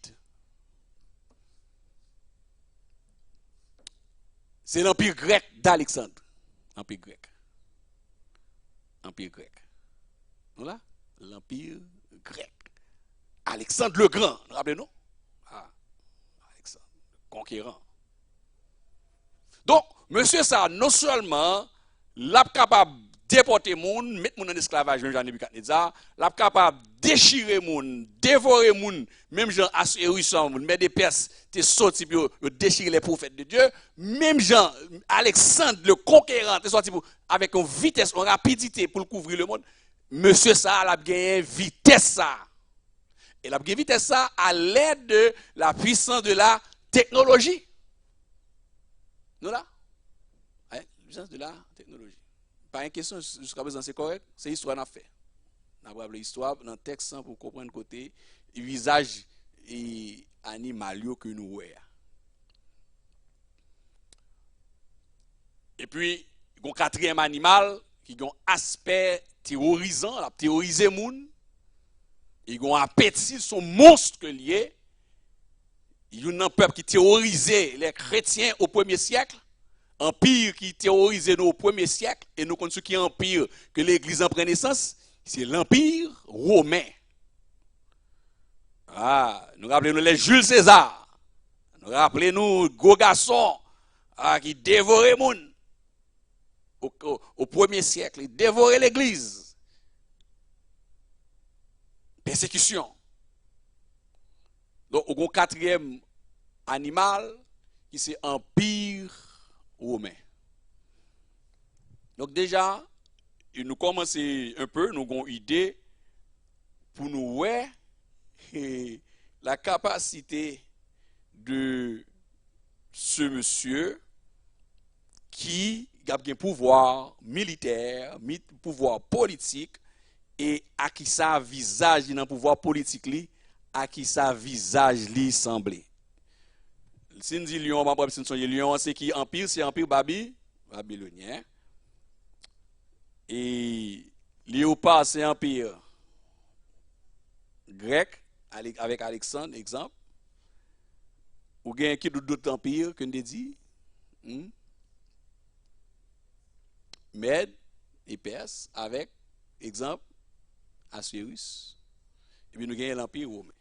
C'est l'empire grec d'Alexandre. Empire grec. Voilà? L'empire grec. Alexandre le Grand, rappelez-nous? Ah, Alexandre, conquérant. Donc, monsieur ça, non seulement, l'a capable de déporter moun, mettre moun en esclavage, même Jean Nebuchadnezzar, l'a capable de déchirer moun, dévorer moun, même Jean Ahasuerus, Mède et Perse, t'es sorti pour déchirer les prophètes de Dieu, même Jean, Alexandre le conquérant, t'es sorti pour, avec une vitesse, une rapidité pour couvrir le monde. Monsieur ça, il a gagné vitesse ça. Et il a gagné vitesse ça à l'aide de la puissance de la technologie. Nous là? La puissance de la technologie. Pas une question jusqu'à présent, c'est correct? C'est l'histoire qu'on a fait. On a parlé de l'histoire dans le texte pour comprendre côté le visage et animal que nous voyons. Et puis, il y a un quatrième animal qui a un aspect terrorisant, la terroriser moun. Il y a un appétit, son monstre lié. Il y a un peuple qui terrorisait les chrétiens au 1er siècle. Empire qui terrorisait nous au 1er siècle. Et nous connaissons qui empire que l'église en prend naissance. C'est l'empire romain. Ah, nous rappelons les Jules César. Nous rappelons gros garçon qui dévorait moun au 1er siècle. Il dévorait l'église. Persécution. Donc, au quatrième animal, qui c'est empire romain. Donc déjà, nous commençons un peu, nous avons une idée pour nous voir la capacité de ce monsieur qui a un pouvoir militaire, pouvoir politique, et à qui ça visage dans le pouvoir politique, à qui ça visage lui semblait. Si nous disons Lyon, c'est qui empire? C'est empire babylonien. Et Léopard, c'est empire grec, avec Alexandre, exemple. Ou bien qui d'autres empires que nous dit? Mède et Perse, avec, exemple, Assyrus. Et puis nous gagnons l'empire romain.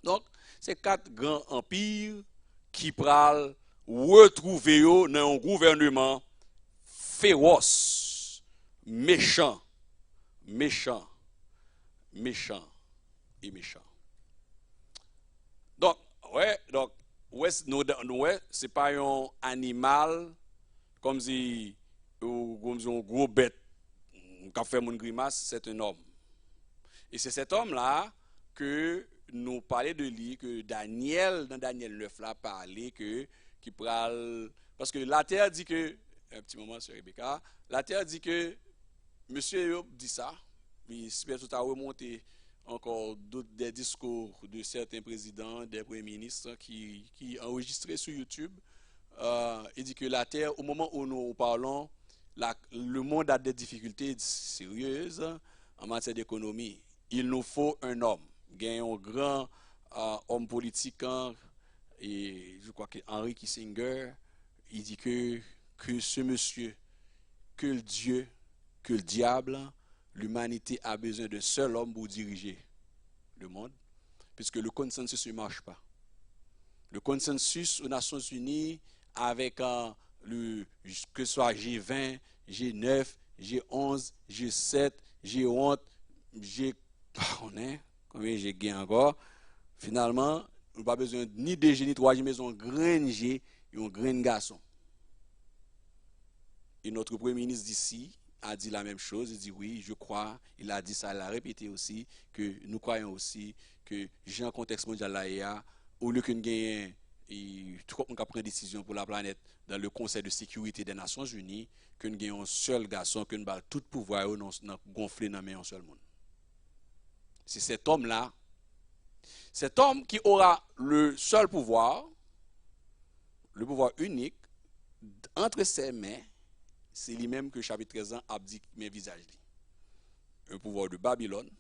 Donc, c'est 4 grands empires qui pral retrouver dans un gouvernement féroce, méchant et méchant. Donc, c'est pas un animal comme si un gros bête qui a fait mon grimace, c'est un homme. Et c'est cet homme-là que nous parlons de lui, que Daniel, dans Daniel 9, là, parlait qui pral. Parce que la terre dit que, un petit moment sur Rebecca, la terre dit que, monsieur dit ça, mais j'espère tout à remonter encore des discours de certains présidents, des premiers ministres qui enregistrés sur YouTube. Il dit que la terre, au moment où nous parlons, le monde a des difficultés sérieuses en matière d'économie. Il nous faut un homme, un grand homme politique, et je crois que Henry Kissinger, il dit que ce monsieur, que le Dieu, que le diable, l'humanité a besoin d'un seul homme pour diriger le monde, puisque le consensus ne marche pas. Le consensus aux Nations Unies, avec que ce soit G20, G9, G11, G7, G11, combien j'ai gagné encore. Finalement, on n'a pas besoin ni de G ni 3G, mais un grand G et un grand garçon. Et notre Premier ministre d'ici a dit la même chose. Il dit oui, je crois. Il a dit ça, il a répété aussi, que nous croyons aussi que Jean contexte mondial là, au lieu qu'on gagne tout le monde prend des décisions pour la planète dans le Conseil de sécurité des Nations Unies, que nous gagnons un seul garçon, que nous avons tout pouvoir gonfler dans un seul monde. C'est cet homme-là, cet homme qui aura le seul pouvoir, le pouvoir unique, entre ses mains, c'est lui-même que chapitre 13 ans a dit mes visages. Un pouvoir de Babylone,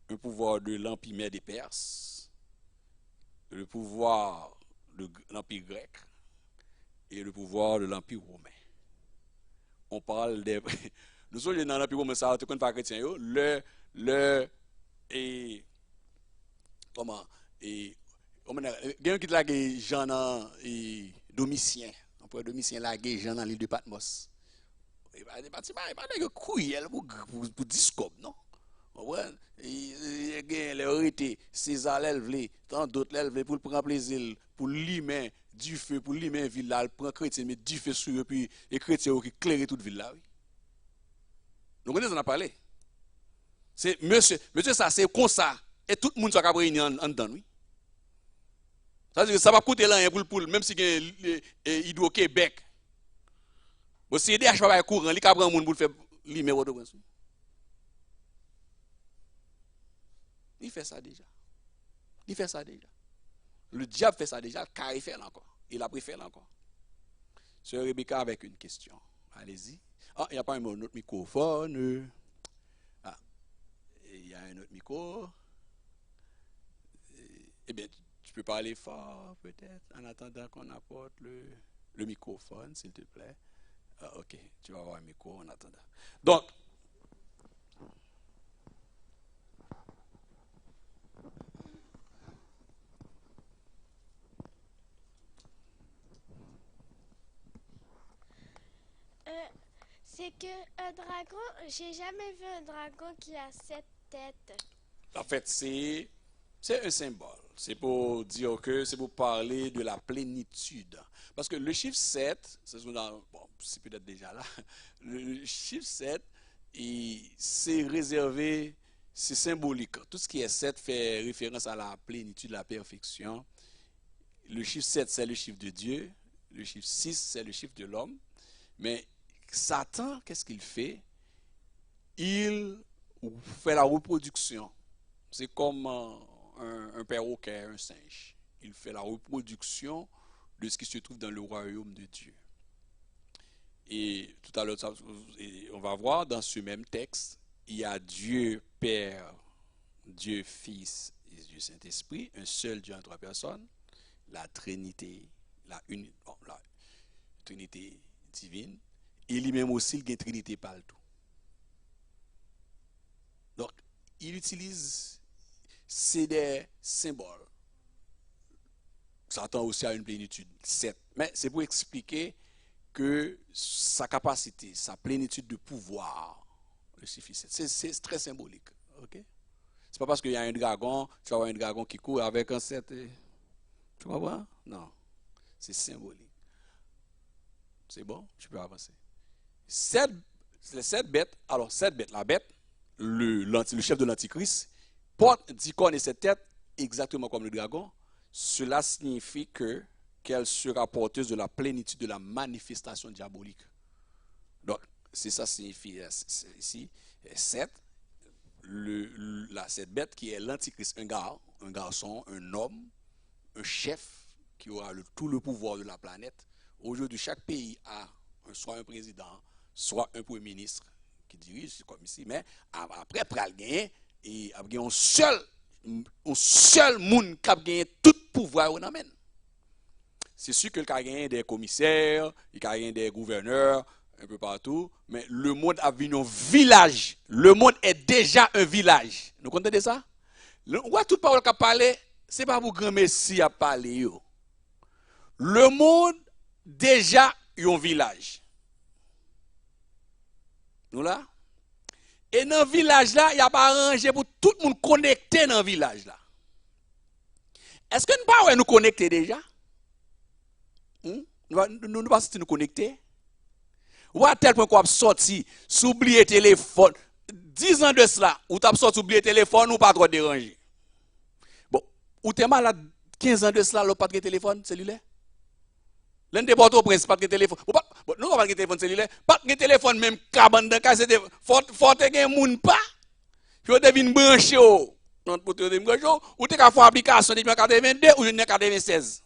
un pouvoir de l'empire des Perses, le pouvoir de l'empire grec et le pouvoir de l'empire romain. On parle des... Nous sommes dans l'empire romain, ça ne connaît pas chrétien, comment il y a un qui l'a Jean Domitien. Après Domitien l'a Jean dans l'île de Patmos. Il va pas de couille pour discope, non? Il y a les César l'élève, tant d'autres l'élève pour prendre plaisir, pour limer du feu, pour limer ville là, il prend chrétien, mais du feu sur eux, puis les chrétiens qui éclairent toute ville là. Nous connaissons, on a parlé. C'est monsieur, ça c'est comme ça. Et tout le monde soit réuni en dedans, oui. Ça veut dire que ça va coûter là pour même si il doit au Québec. Bon, si DH va pas courant, il va prendre monde pour faire limer votre prince. Il fait ça déjà. Le diable fait ça déjà, car il fait là encore. Il a pris faire là encore. Sœur Rebecca avec une question. Allez-y. Ah, il n'y a pas un autre microphone. Ah, il y a un autre micro. Eh bien, tu peux parler fort, peut-être, en attendant qu'on apporte le microphone, s'il te plaît. Ah, ok, tu vas avoir un micro en attendant. Donc, C'est que un dragon, j'ai jamais vu un dragon qui a 7 têtes. en fait, c'est un symbole. C'est pour dire que c'est pour parler de la plénitude. Parce que le chiffre 7, c'est peut-être déjà là, le chiffre 7, c'est réservé, c'est symbolique. Tout ce qui est 7 fait référence à la plénitude, la perfection. Le chiffre 7, c'est le chiffre de Dieu. Le chiffre 6, c'est le chiffre de l'homme. Mais Satan, qu'est-ce qu'il fait? Il fait la reproduction. C'est comme un perroquet, un singe. Il fait la reproduction de ce qui se trouve dans le royaume de Dieu. Et tout à l'heure, on va voir dans ce même texte, il y a Dieu Père, Dieu Fils et Dieu Saint-Esprit, un seul Dieu en 3 personnes, la Trinité, la Trinité divine, et lui-même aussi, il y a une Trinité partout. Donc, il utilise, c'est des symboles. Satan aussi a une plénitude, 7. Mais c'est pour expliquer que sa capacité, sa plénitude de pouvoir, le chiffre 7, c'est très symbolique. Okay? C'est pas parce qu'il y a un dragon, tu vas avoir un dragon qui court avec un 7. Tu comprends? Non. C'est symbolique. C'est bon? Tu peux avancer. 7 bêtes. Alors, 7 bêtes. La bête, le chef de l'Antichrist, porte 10 cornes et 7 têtes, exactement comme le dragon. Cela signifie qu'elle sera porteuse de la plénitude de la manifestation diabolique. Donc, c'est ça signifie ici 7. Cette bête qui est l'Antichrist, un garçon, un homme, un chef qui aura tout le pouvoir de la planète. Aujourd'hui, chaque pays a soit un président, soit un premier ministre qui dirige, comme ici, mais après, il gagner, et il y a un seul monde qui a gagné tout pouvoir. C'est sûr qu'il a gagné des commissaires, il a gagné des gouverneurs, un peu partout, mais le monde a vu un village. Le monde est déjà un village. Vous comprenez ça? Toute parole qu'a parlé, ce n'est pas pour grand messie à parler. Le monde déjà un village. Nous là? Et dans le village là, il n'y a pas arrangé pour tout le monde connecter dans le village là. Est-ce que nous ne nous connecter déjà? Nous ne pas nous connecter? Ou à tel point qu'on a sorti, s'oublier téléphone. 10 ans de cela, ou tu as sorti oublier téléphone ou pas trop déranger. Bon, ou tu es malade 15 ans de cela, ou pas de téléphone cellulaire? L'un des portes au prince, pas de téléphone. Bon, nous, pas de téléphone cellulaire. Pas de téléphone, même cabane de cas, c'était fort de moun pas. Je devine branché au. Non, pour te dire, ou tu as fait application depuis 1982 ou 1996.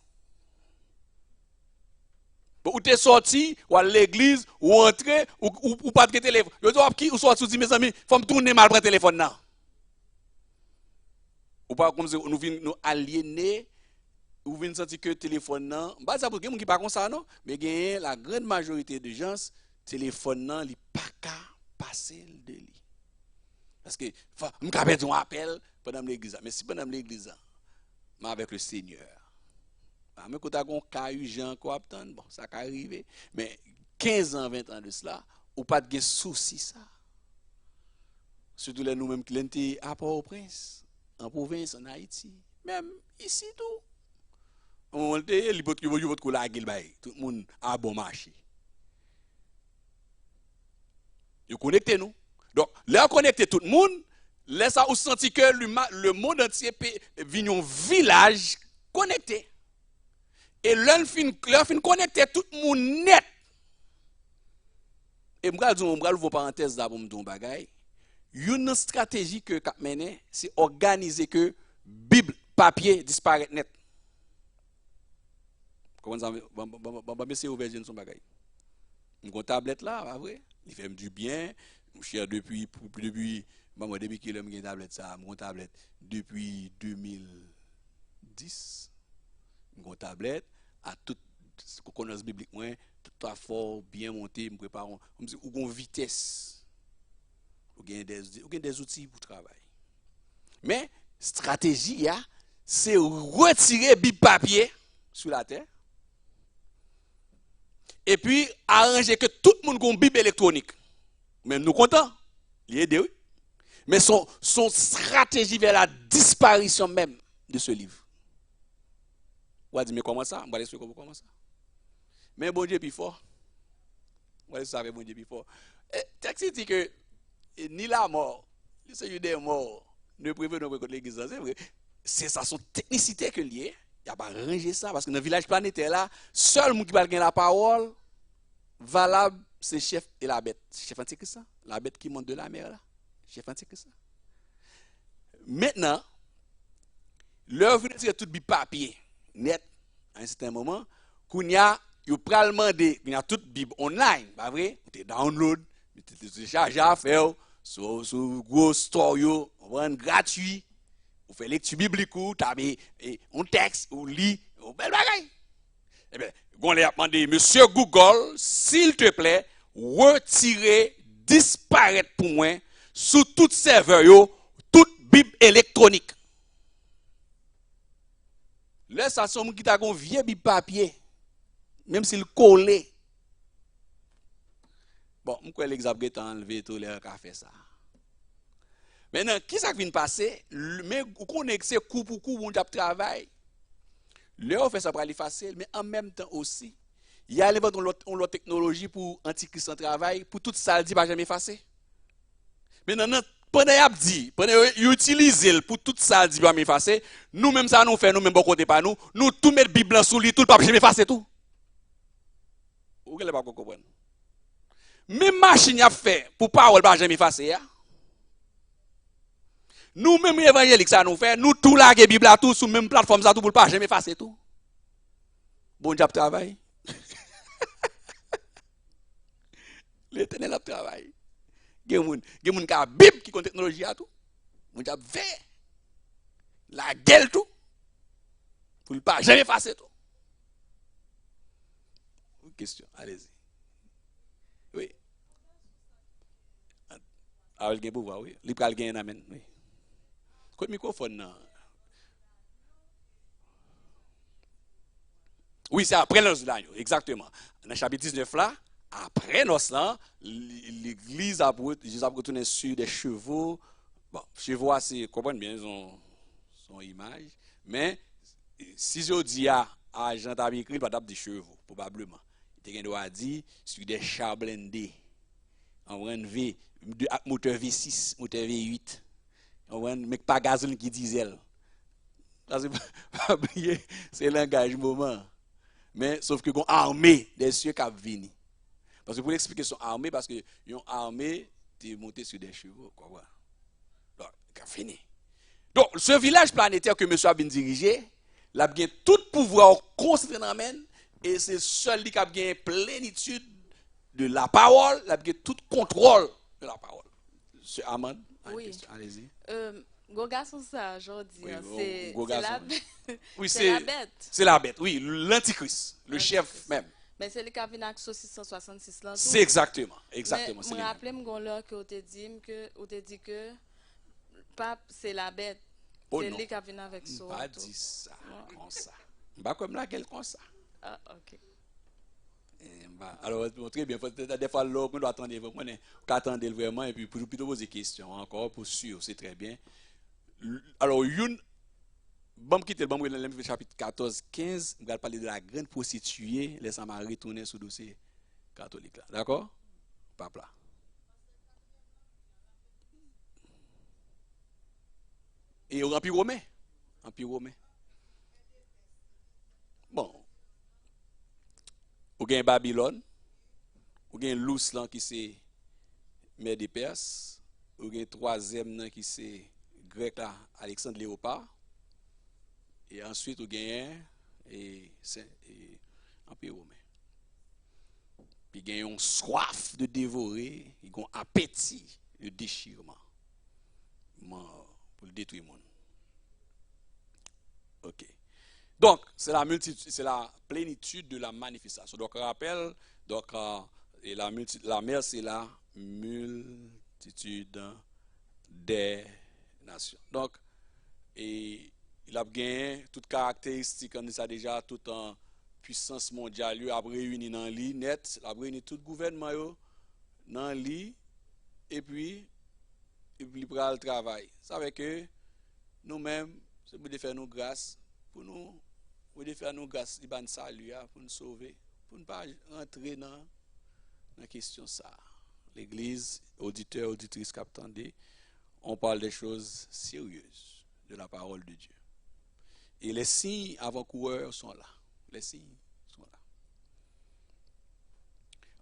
Bon, ou tu es sorti, ou à l'église, ou entré, ou pas de téléphone. Je dis, ou sorti, mes amis, il faut me tourner mal pour le téléphone. Non. Ou pas comme si nous venons aliéner. Vous venez sentir que le téléphone, pas ça pour quelqu'un qui pas comme ça, non? Mais la grande majorité de gens, le téléphone, il n'est pas qu'à passer de lui. Parce que, je vais faire un appel pendant l'église. Mais si pendant l'église, mais avec le Seigneur. Mais quand tu as un cas urgent, bon, ça peut arriver. Mais 15 ans, 20 ans de cela, ou pas de souci ça. Surtout les nous-mêmes qui l'étaient à Port-au-Prince, en province, en Haïti, même ici tout. On dit, il faut que vous la gueule, tout le monde a bon marché. Vous connectez nous. Donc, là, connecter tout le monde, laisse ça vous sentir que le monde entier vient un village connecté. Et là, fin connecter tout le monde net. Et je vais vous parenthèse là pour me dire un bagay. Une stratégie que cap mené, c'est organiser que Bible, papier disparaît net. Comment ça, bon, c'est ouvert son bagage. Une tablette là, pas vrai? Il fait du bien. Cher depuis depuis qu'il a une tablette ça, mon tablette depuis 2010. Une tablette à toute connaissance biblique moins, tout à fort bien monté, me prépare ou une vitesse. Ou des outils pour travailler. Mais stratégie c'est retirer bip papier sur la terre. Et puis arranger que tout le monde ait une Bible électronique. Mais nous contents, il est oui. Mais son stratégie vers la disparition même de ce livre. On va dire, mais comment ça? On va dire, comment ça? Mais bon Dieu, plus fort. On va dire, ça avec bon Dieu, plus fort. Texte dit que ni la mort, ni celui des morts, ne prévenons pas contre l'église. C'est vrai. C'est ça, son technicité que lié. Il n'y a pas rangé ça. Parce que dans le village planétaire là, seul monde qui va gagner la parole, valable, c'est chef et la bête. Chef antichrist ça. La bête qui monte de la mer là. Chef antichrist ça. Maintenant, l'heure vient de tirer tout le papier net à un certain moment, qu'on y a, il pral demander, il y a toute Bible online, pas vrai? Tu download, tu télécharges à faire sur gros store yo, on rend gratuit. Ou fait lecture biblique ou taper un texte ou lit, ou bel bagay. Eh bien, on lui a demandé, monsieur Google, s'il te plaît, retirez, disparaître pour moi, sous tout serveur yo, toute Bible électronique. Là, ça sont qui t'a un vieux Bible papier, même s'il collé. Bon, je crois l'exemple est enlevé tout l'air qu'a fait ça. Maintenant, qui ça qui vient passer? Mais vous connaissez que c'est coup pour coup, on travail. Là, on fait ça pour aller facile, mais en même temps aussi, il y a une technologie pour antichrist en travail, pour tout ça, dit pas jamais effacer. Maintenant, pendant qu'il utilise pour tout ça, dit pas jamais effacer, nous-mêmes ça nous fait, nous-mêmes bon côté pas nous tout mettre Bible sous lit, tout le pas jamais effacer tout. Vous ne pas comprendre. Même machine a fait pour parole pas jamais effacer. Nous même évangéliques ça nous fait, nous tout la Bible à tout sur même plateforme ça tout pour pas jamais effacer tout. Bon job travail. L'Éternel a travail. Gen moun ka Bible qui kon technologie à tout. Mon job fait la gueule tout pour pas jamais effacer tout. Question, allez-y. Oui. Ah, il gen pouvoir, oui. Li pral gen amen, oui. Côté microphone nan. Oui, c'est après nos l'agneau, exactement. Dans le chapitre 19 là, après nos là, l'église a retourné sur des chevaux. Bon, chevaux c'est comprendre bien son image, mais si je dis à Jean t'avait écrit pas des chevaux probablement. Il doit dire sur des chars blindés. En vrai V moteur V6, moteur V8. En vrai mais pas gasoline qui diesel. Parce que pas oublier c'est langage moment. Mais sauf que une armée des cieux qui venir. Parce que pour expliquer son armée, parce que une armée est montée sur des chevaux. Quoi. Donc, fini. Donc, ce village planétaire que monsieur a bien dirigé, il a bien tout pouvoir concentré dans la main, et c'est seul qui a bien plénitude de la parole, il a bien tout contrôle de la parole. Monsieur Amand, oui. Allez-y. Goga son ça aujourd'hui, c'est la bête. Oui, c'est la bête. C'est la bête, oui, l'antichrist, le chef même. Mais c'est le qui a venu avec 666 là. C'est exactement. Mais je me rappelle que on te dit que pape c'est la bête. Oh c'est non. lui qui a venu avec ça. Pas dit ça comme ça. Pas comme là qu'elle comme ça. Ah OK. Alors, très bien, des fois, on doit attendre vraiment, et puis pour plutôt poser des questions encore, pour sûr, c'est très bien. Alors, bon, quitter le chapitre 14-15, on va parler de la grande prostituée, les Samaris tourner sur le dossier catholique. D'accord? Papa. Et au Empire romain. Bon. Ou gen Babylone, ou gen Lous là qui c'est mère des Perses, ou gen troisième là qui c'est grec là Alexandre Léopard, et ensuite ou gen Empire romain. Puis ils ont soif de dévorer, ils ont appétit de déchirement. Pour le détruire le monde. OK. Donc, c'est la plénitude de la manifestation. Donc, rappel, donc, la mer, c'est la multitude des nations. Donc, et il a gagné toutes caractéristiques, on dit ça déjà, toute en puissance mondiale, il a réuni dans l'île net, il a réuni tout le gouvernement dans l'île, et puis il prend le travail. Ça veut dire que nous-mêmes, c'est pour faire nos grâces, pour faire nos grâces, il va nous saluer, pour nous sauver, pour ne pas rentrer dans la question ça. L'église, auditeurs, auditrices qui attendent, on parle des choses sérieuses de la parole de Dieu. Et les signes avant-coureurs sont là. Les signes sont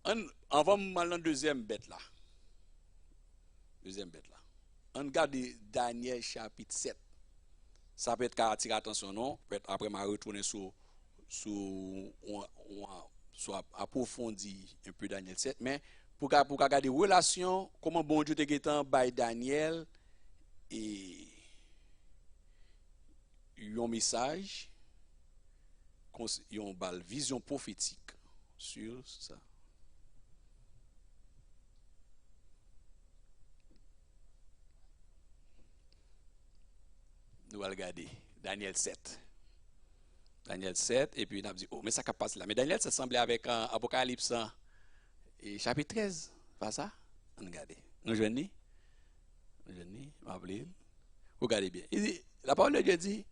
là. On va mal dans la deuxième bête là. On regarde Daniel chapitre 7. Ça peut être qu'à attirer attention, non? Peut-être après m'a retourner sur approfondir un peu Daniel 7, mais pour regarder relation, comment bon Dieu te guettant by Daniel et un message, une vision prophétique sur ça. Nous allons regarder Daniel 7. Daniel 7, et puis on a dit, oh, mais ça passe là. Mais Daniel 7 semblait avec Apocalypse et chapitre 13. Pas ça? On regarde. Nous jeunes, regardez bien. Il dit, la parole de Dieu dit,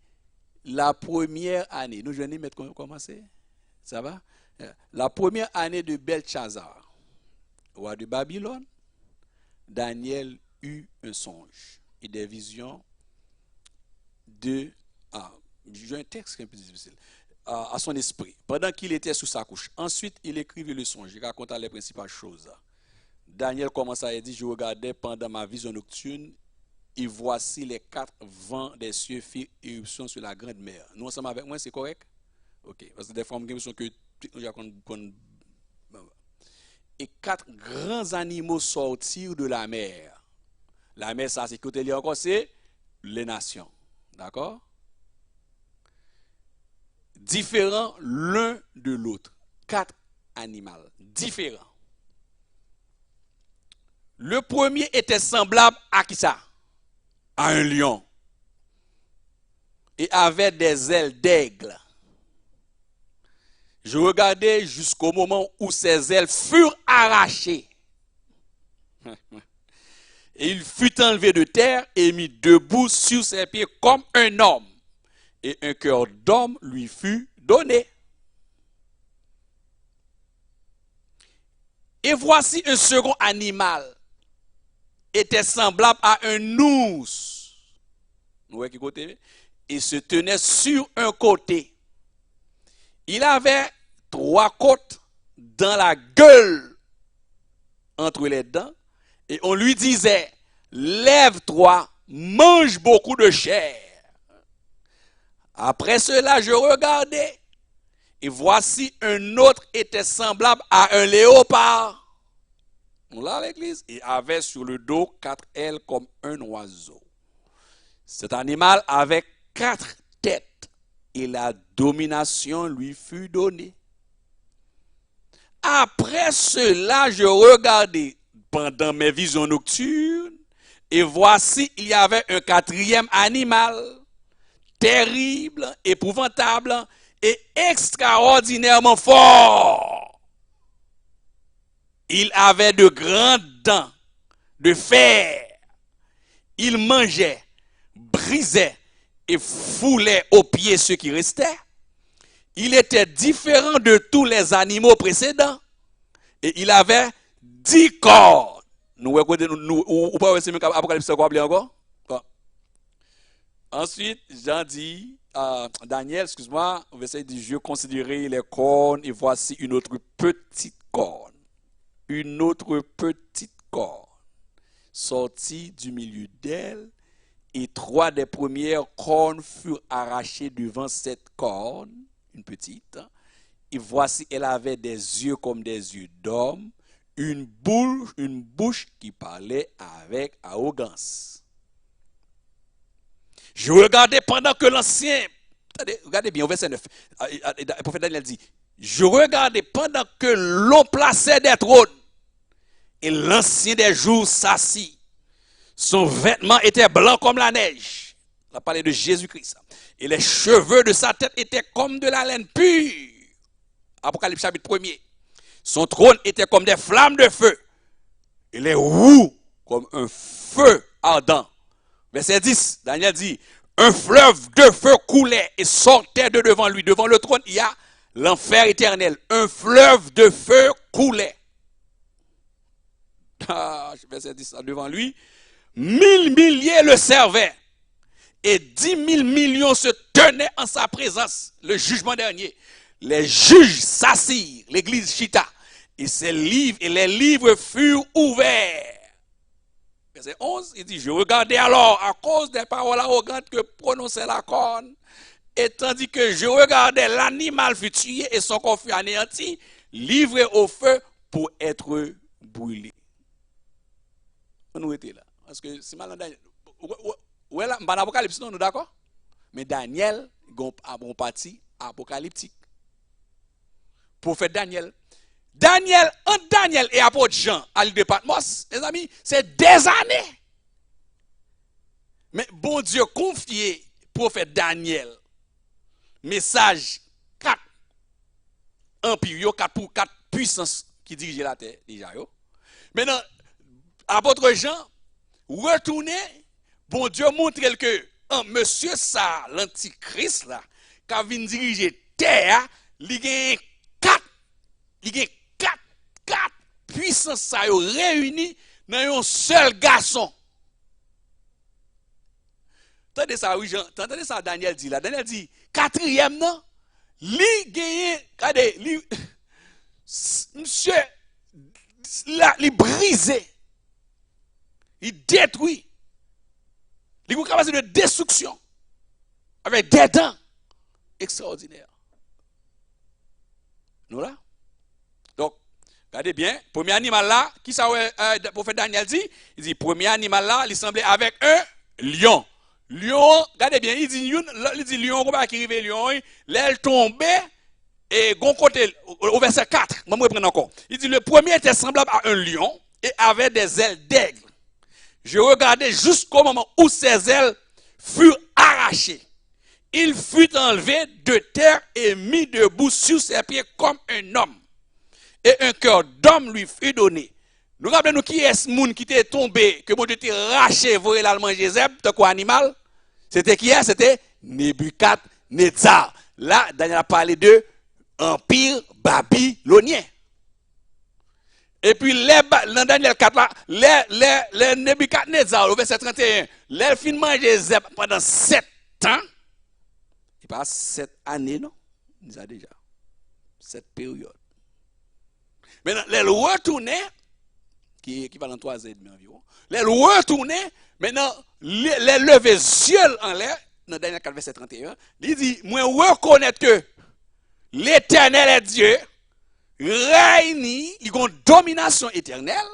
la première année, nous jeunes, mettons commencer. Ça va? La première année de Belchazzar, roi de Babylone, Daniel eut un songe et des visions j'ai un texte qui est un peu difficile, à son esprit, pendant qu'il était sous sa couche. Ensuite, il écrivit le songe, il raconta les principales choses. Daniel commença à dire, je regardais pendant ma vision nocturne, et voici les 4 vents des cieux firent éruption sur la grande mer. Nous ensemble avec moi, c'est correct? Ok, parce que des fois, on a l'impression que et 4 grands animaux sortirent de la mer. La mer, ça, c'est côté là encore, c'est les nations. D'accord? Différents l'un de l'autre. 4 animaux différents. Le premier était semblable à qui ça? À un lion. Et avait des ailes d'aigle. Je regardais jusqu'au moment où ses ailes furent arrachées. Et il fut enlevé de terre et mis debout sur ses pieds comme un homme. Et un cœur d'homme lui fut donné. Et voici un second animal, était semblable à un ours. Vous voyez qui côté? Et se tenait sur un côté. Il avait 3 côtes dans la gueule entre les dents. Et on lui disait, lève-toi, mange beaucoup de chair. Après cela, je regardais, et voici un autre était semblable à un léopard. On l'a à l'église. Il avait sur le dos 4 ailes comme un oiseau. Cet animal avait 4 têtes, et la domination lui fut donnée. Après cela, je regardais pendant mes visions nocturnes, et voici, il y avait un 4e animal, terrible, épouvantable et extraordinairement fort. Il avait de grandes dents de fer. Il mangeait, brisait et foulait aux pieds ceux qui restaient. Il était différent de tous les animaux précédents. Et il avait 10 cornes. Nous pouvons essayer Apocalypse encore? Ensuite, Jean dit, Daniel, excuse-moi, verset dit, je considérais les cornes et voici une autre petite corne. Une autre petite corne sortie du milieu d'elle et 3 des premières cornes furent arrachées devant cette corne, une petite, Et voici, elle avait des yeux comme des yeux d'homme, une bouche qui parlait avec arrogance. Je regardais pendant que l'ancien, regardez bien au verset 9, le prophète Daniel dit, je regardais pendant que l'on plaçait des trônes, et l'ancien des jours s'assit. Son vêtement était blanc comme la neige. On a parlé de Jésus-Christ. Et les cheveux de sa tête étaient comme de la laine pure. Apocalypse chapitre 1er. Son trône était comme des flammes de feu. Et les roues comme un feu ardent. Verset 10, Daniel dit, un fleuve de feu coulait et sortait de devant lui. Devant le trône, il y a l'enfer éternel. Un fleuve de feu coulait. Verset 10, devant lui, 1000 milliers le servaient. Et 10 000 millions se tenaient en sa présence. Le jugement dernier. Les juges s'assirent, l'église chita, et les livres furent ouverts. Verset 11, il dit, je regardais alors à cause des paroles arrogantes que prononçait la corne, et tandis que je regardais, l'animal fut tué et son corps fut anéanti, livré au feu pour être brûlé. On était là. Parce que c'est mal dans Daniel. Ouais, là, dans l'Apocalypse, non, nous d'accord? Mais Daniel, a bon parti apocalyptique. Prophète Daniel. Entre Daniel et apôtre Jean à l'île de Patmos, les amis, c'est des années. Mais bon Dieu confié prophète Daniel, message 4 empires, 4 puissances qui dirigeaient la terre déjà. Maintenant, apôtre Jean, retourné, bon Dieu montre que monsieur ça, l'antichrist là, qui a venu diriger terre, il y a 4 puissances réunies dans un seul garçon. Tendez ça, oui, Jean, tendez ça, Daniel dit là. Daniel dit, quatrième, non? Monsieur, là, il brisé. Il détruit. Il est capable de destruction. Avec des dents extraordinaires. Nous là? Donc, regardez bien, premier animal là, qui ça le prophète Daniel dit? Il dit, premier animal là, il semblait avec un lion. Lion, regardez bien, il dit lion, qui arrive lion, l'aile tombait, et gon côté, au verset 4, je vais prendre encore. Il dit, le premier était semblable à un lion, et avait des ailes d'aigle. Je regardais jusqu'au moment où ses ailes furent arrachées. Il fut enlevé de terre et mis debout sur ses pieds comme un homme. Et un cœur d'homme lui fut donné. Nous rappelons qui est ce monde qui était tombé, que mon Dieu était raché, volé l'allemand Jézeb, de quoi animal? C'était qui est? C'était Nebuchadnezzar. Là, Daniel a parlé de empire babylonien. Et puis, dans Daniel 4, là, les Nebuchadnezzar, au verset 31, les fin manger Zeb pendant 7 ans. Il passe 7 années, non? Il a déjà. 7 périodes. Maintenant, les retourner, qui est équivalent à 3 ans et demi environ, les retourner, maintenant, les lever ciel en l'air, dans Daniel 4, verset 31, il dit, moi, reconnaître que l'Éternel est Dieu, règne, il a une domination éternelle,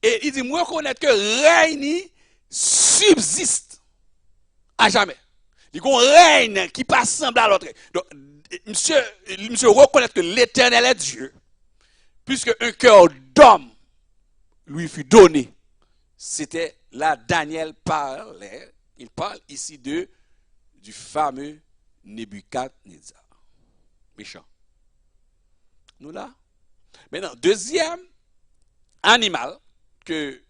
et il dit, moi, reconnaître que règne subsiste à jamais. Il y a un règne qui passe semble à l'autre. Donc, monsieur reconnaître que l'Éternel est Dieu, puisque un cœur d'homme lui fut donné. C'était là, Daniel parlait. Il parle ici du fameux Nebuchadnezzar. Méchant. Nous là. Maintenant, deuxième animal que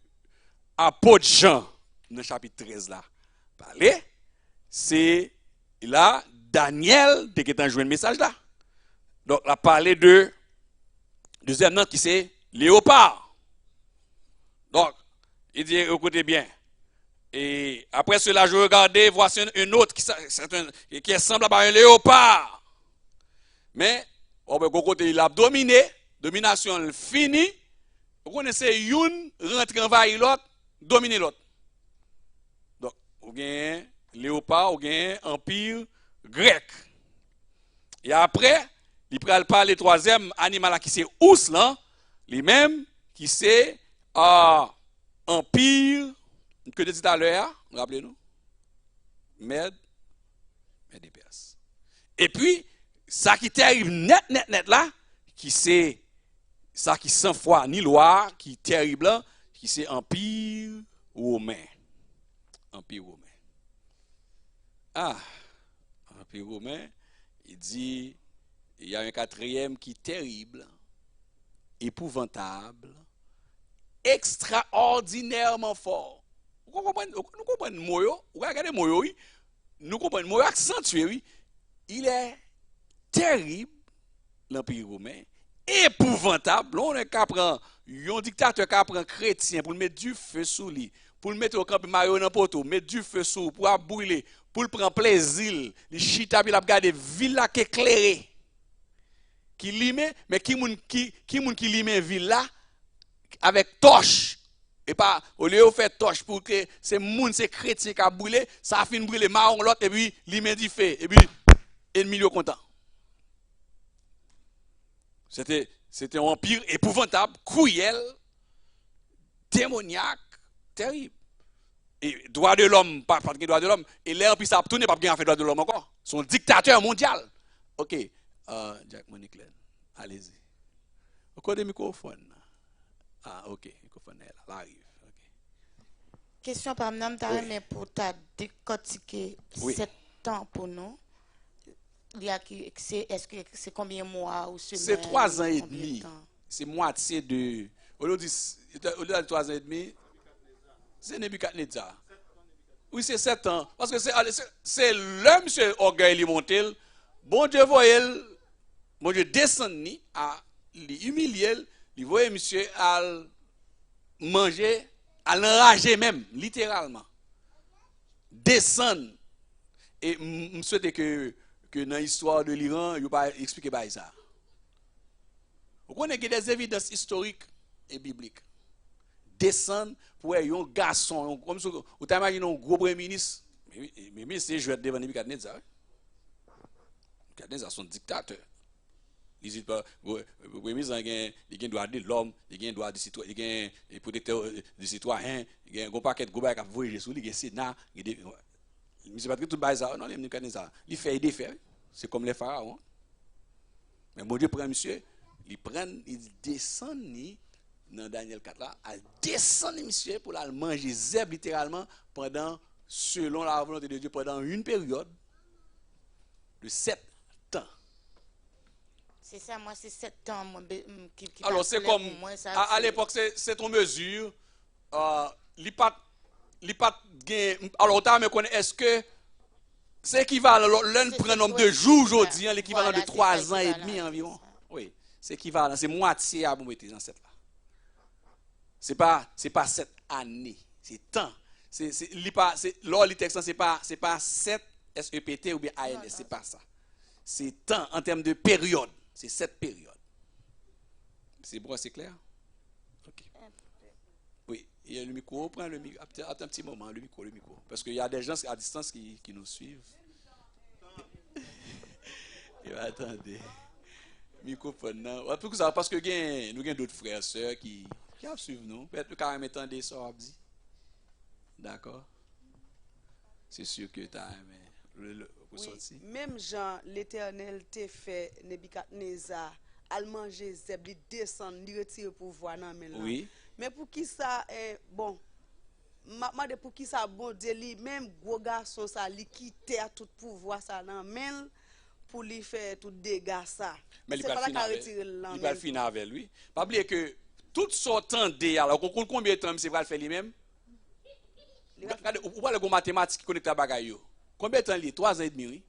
apôtre Jean, dans le chapitre 13 là, parlait, c'est là, Daniel, qui est en joué un message là. Donc, il a parlé de deuxième nom qui c'est léopard. Donc, il dit, écoutez bien. Et après cela, je regardais, voici un autre qui est semblable à un léopard. Mais, côté, il a dominé, domination finie. Vous connaissez, une rentre envahir l'autre, dominer l'autre. Donc, vous avez léopard, vous avez empire grec. Et après, Il pral parler troisième animal qui c'est ours là, lui-même qui c'est empire que je dis tout à l'heure, rappelez-nous. Mède et Perse. Et puis ça qui t'arrive net là, qui c'est ça qui sans foi ni loi, qui est terrible là, qui c'est empire romain. Empire romain. Ah, empire romain, il dit il y a un quatrième qui est terrible, épouvantable, extraordinairement fort. Nous comprenons Moyo, vous regardez Moyo, nous comprenons Moyo accentué, oui. Il est terrible, l'Empire romain, épouvantable. On est qu'à prendre un dictateur qui prend chrétien pour le mettre du feu sous lui, pour le mettre au camp Mario dans poto, mettre du feu sous pour brûler, pour le prendre plaisir, les chita puis la regarder ville là qui éclairée. Qui lime, mais qui lime ville là avec torche. Et pas, au lieu de faire torche pour que ces moun, ces chrétiens qui a brûlé, ça a fini brûler marron l'autre, et puis lime du feu, et puis ennemi content. C'était un empire épouvantable, cruel, démoniaque, terrible. Et droit de l'homme, pas de droit de l'homme, et l'air puis ça a tourné, pas bien fait droit de l'homme encore. Son dictateur mondial. Ok. Jack Monique, allez-y. Au côté microphone. Ah, ok, microphone là, arrive. Okay. Question par madame, mais pour ta décortiquer 7 ans pour nous. Est-ce que c'est combien de mois ou semaines? C'est 3 ans et demi. C'est moitié de. Au lieu de 3 ans et demi, c'est Nebuchadnezzar. Oui, c'est 7 ans. Parce que c'est l'homme, monsieur orgueil, il monte. Bon Dieu voyait, bon Dieu descend, à l'humilier, il voyait monsieur à manger, à l'enrager même, littéralement. Descendre. Et je souhaite que dans l'histoire de l'Iran, il ne va pas expliquer ça. Vous connaissez des évidences historiques et bibliques. Descendre pour un garçon, comme si vous imaginez un gros premier ministre, mais c'est joué devant Nebuchadnezzar. Nebuchadnezzar, son dictateur. Il dit pas, le premier ministre, il a le droit de l'homme, il a le droit du citoyen, il a le protecteur du citoyen, il a un paquet de gros qui a voyagé sur lui, il a le Sénat, M. Patrick, tout le ça, non, il fait et défait. C'est comme les pharaons. Mais mon Dieu prend monsieur, il descend dans Daniel 4 là, il descend monsieur pour aller manger zèbre littéralement pendant, selon la volonté de Dieu, pendant une période de 7 ans. C'est ça, moi, c'est 7 ans. Qui alors, c'est comme, à l'époque, c'est une mesure, alors, on connaît, est-ce que c'est équivalent, l'un prend un nombre de jours aujourd'hui, l'équivalent de 3 ans et demi environ. Oui, c'est équivalent, c'est moitié à vous mettre dans cette là. C'est pas 7 années, c'est temps. L'or, le texte, c'est pas 7 SEPT ou bien ANS, c'est pas ça. C'est temps en termes de période, c'est cette période. C'est bon, c'est clair? Ok. Oui, il y a le micro, prends le micro, attends un petit moment, le micro. Parce qu'il y a des gens à distance qui nous suivent. Attendez. Microphone, non. Parce que nous avons d'autres frères et sœurs qui suivent nous. Peut-être quand même attendez ça, Abdi. D'accord? C'est sûr que tu as le ressorti. Oui, même Jean, l'Éternel t'a fait Nebuchadnezzar, al manger zèbre, il descend, il retire le pouvoir dans la main. Oui. Mais pour qui ça est bon? Pour qui ça bon Dieu lui même gros garçon ça lui quitter à tout pouvoir ça dans main pour lui faire tout dégâts ça. Mais il va finir avec lui. Pas oublier que tout sortant de alors combien de temps c'est va le faire lui-même? Regardez, ou pas le mathématique qui connecte à bagaille. Combien de temps il est? 3 ans et demi, oui.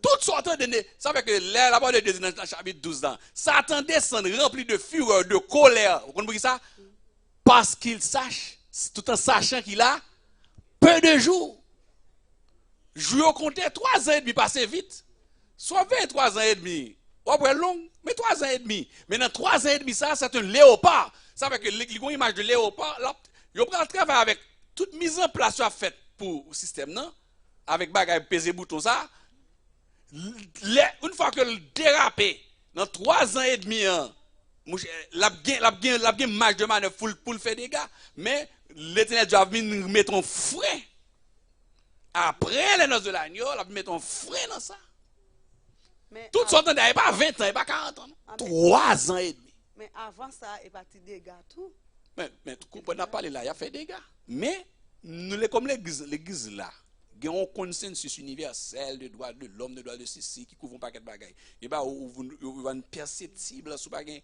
Tout sortant de ça fait que la parole de Dieu dans le chapitre 12 ans. Satan descend rempli de fureur, de colère. Vous comprenez ça? Parce qu'il sache, tout en sachant qu'il a peu de jours. Je comptais 3 ans et demi passer vite. Soit 23 ans et demi. Ou après long, mais 3 ans et demi. Mais dans 3 ans et demi, ça, c'est un léopard. Ça fait que l'image de léopard, là, il prend le travail avec toute mise en place faite pour le système, non? Avec bagage peser bouton ça. Une fois que le dérapé, dans 3 ans et demi, la marge de manœuvre pour le faire des gars, mais l'Éternel Dieu a venir mettre un frein. Après les noces de l'agneau, il a mettre un frein dans ça. Tout son temps, il n'y a pas 20 ans, il n'y a pas 40 ans. 3 ans et demi. Mais avant ça, il y a parti des gars tout. Mais tu comprends, on a parlé là, il a fait des gars. Mais, nous, comme l'église là, il y a un consensus universel de droits de l'homme, de droits de ceci, qui couvre un paquet de bagailles. Et bien, on va une perceptible, sur un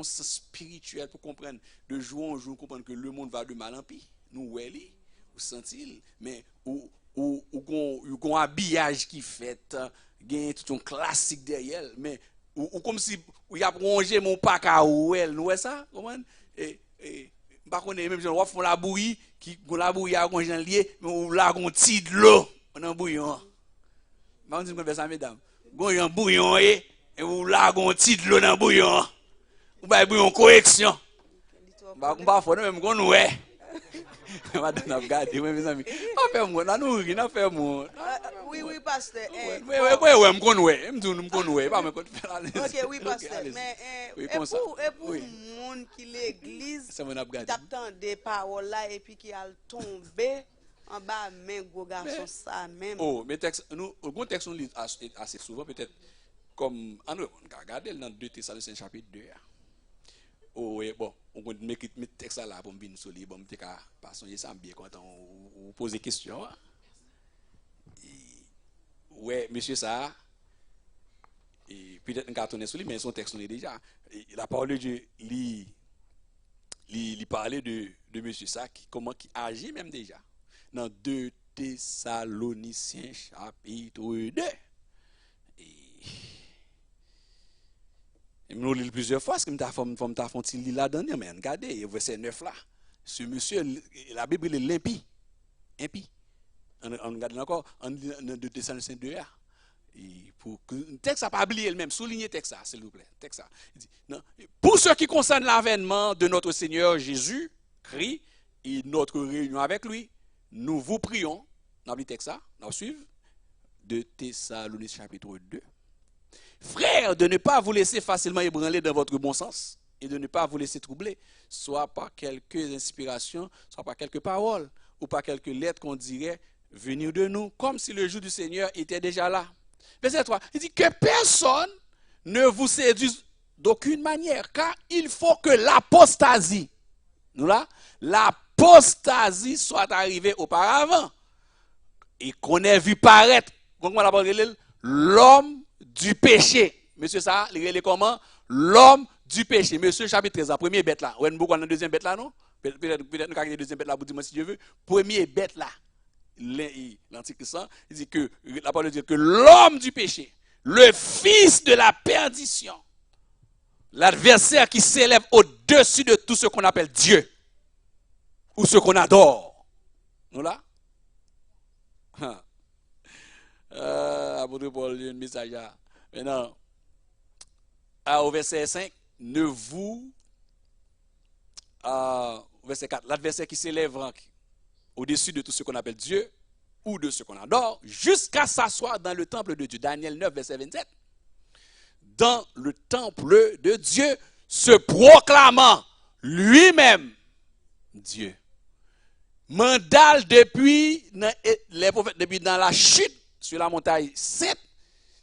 sens spirituel pour comprendre, de jour en jour, comprendre que le monde va de mal en pis. Nous, oui, ou sentit, mais ou un habillage qui fait, il y a tout un classique derrière, mais ou comme si il y a rongé mon pack à ouel, nous voyez ça, comment? Et par contre, même si on fait la bouillie, qui la bouillie à un lié, mais on la un petit de l'eau dans bouillon. Je dis que ça, mesdames. Un bouillon et on la un petit de l'eau dans bouillon. Ou bien bouillon correction. On va faire même qu'on ouais. Madame a regardé, mes amis. On fait mon, on fait mon. Oui, pasteur. Oui, me connais, me connais, pas me connais. Ok, oui, pasteur. Mais et pour le monde qui l'église, t'attends des paroles là et puis qui a tombé en bas, même gros garçon ça même. Oh, mais texte, nous, le texte on lit assez souvent peut-être comme, on regarde dans 2 Thessaloniciens chapitre 2. Oh, oui, bon, on va mettre le texte là pour me venir sur lui, bon, me dire passer ça bien quand on pose des questions. Ouais, monsieur ça, et peut-être un carton sur lui, mais son texte on est déjà. La parole de Dieu, il parlait de monsieur ça, comment qui agit même déjà. Dans 2 Thessaloniciens chapitre 2. Je me lis plusieurs fois, parce que je me là-dedans, mais regardez, verset 9 là. Ce monsieur, la Bible est limpie. Impie. On regarde encore, en 2 Thessaloniciens 2. Pour que le texte n'a pas oublié elle-même, soulignez le texte, s'il vous plaît. Texte, il dit, non, pour ce qui concerne l'avènement de notre Seigneur Jésus-Christ et notre réunion avec lui, nous vous prions, dans le texte, nous suivons, 2 Thessaloniciens chapitre 2. Frères, de ne pas vous laisser facilement ébranler dans votre bon sens et de ne pas vous laisser troubler, soit par quelques inspirations, soit par quelques paroles ou par quelques lettres qu'on dirait venir de nous, comme si le jour du Seigneur était déjà là. Verset 3, il dit que personne ne vous séduise d'aucune manière, car il faut que l'apostasie, nous là, l'apostasie soit arrivée auparavant et qu'on ait vu paraître, l'homme du péché. Monsieur ça, il est comment? L'homme du péché. Monsieur chapitre 13, la première bête là. Ou est-ce qu'on a la deuxième bête là, non? Peut-être nous avons la deuxième bête là pour dire si Dieu veut. Première bête là. L'Antichrist, il dit que la parole dit que l'homme du péché, le fils de la perdition, l'adversaire qui s'élève au-dessus de tout ce qu'on appelle Dieu ou ce qu'on adore. Nous là? Apôtre Paul, il y a un message là. Maintenant, au verset 5, verset 4, l'adversaire qui s'élèvera au-dessus de tout ce qu'on appelle Dieu ou de ce qu'on adore, jusqu'à s'asseoir dans le temple de Dieu. Daniel 9, verset 27. Dans le temple de Dieu, se proclamant lui-même Dieu. Mandal depuis les prophètes, depuis dans la chute sur la montagne sainte,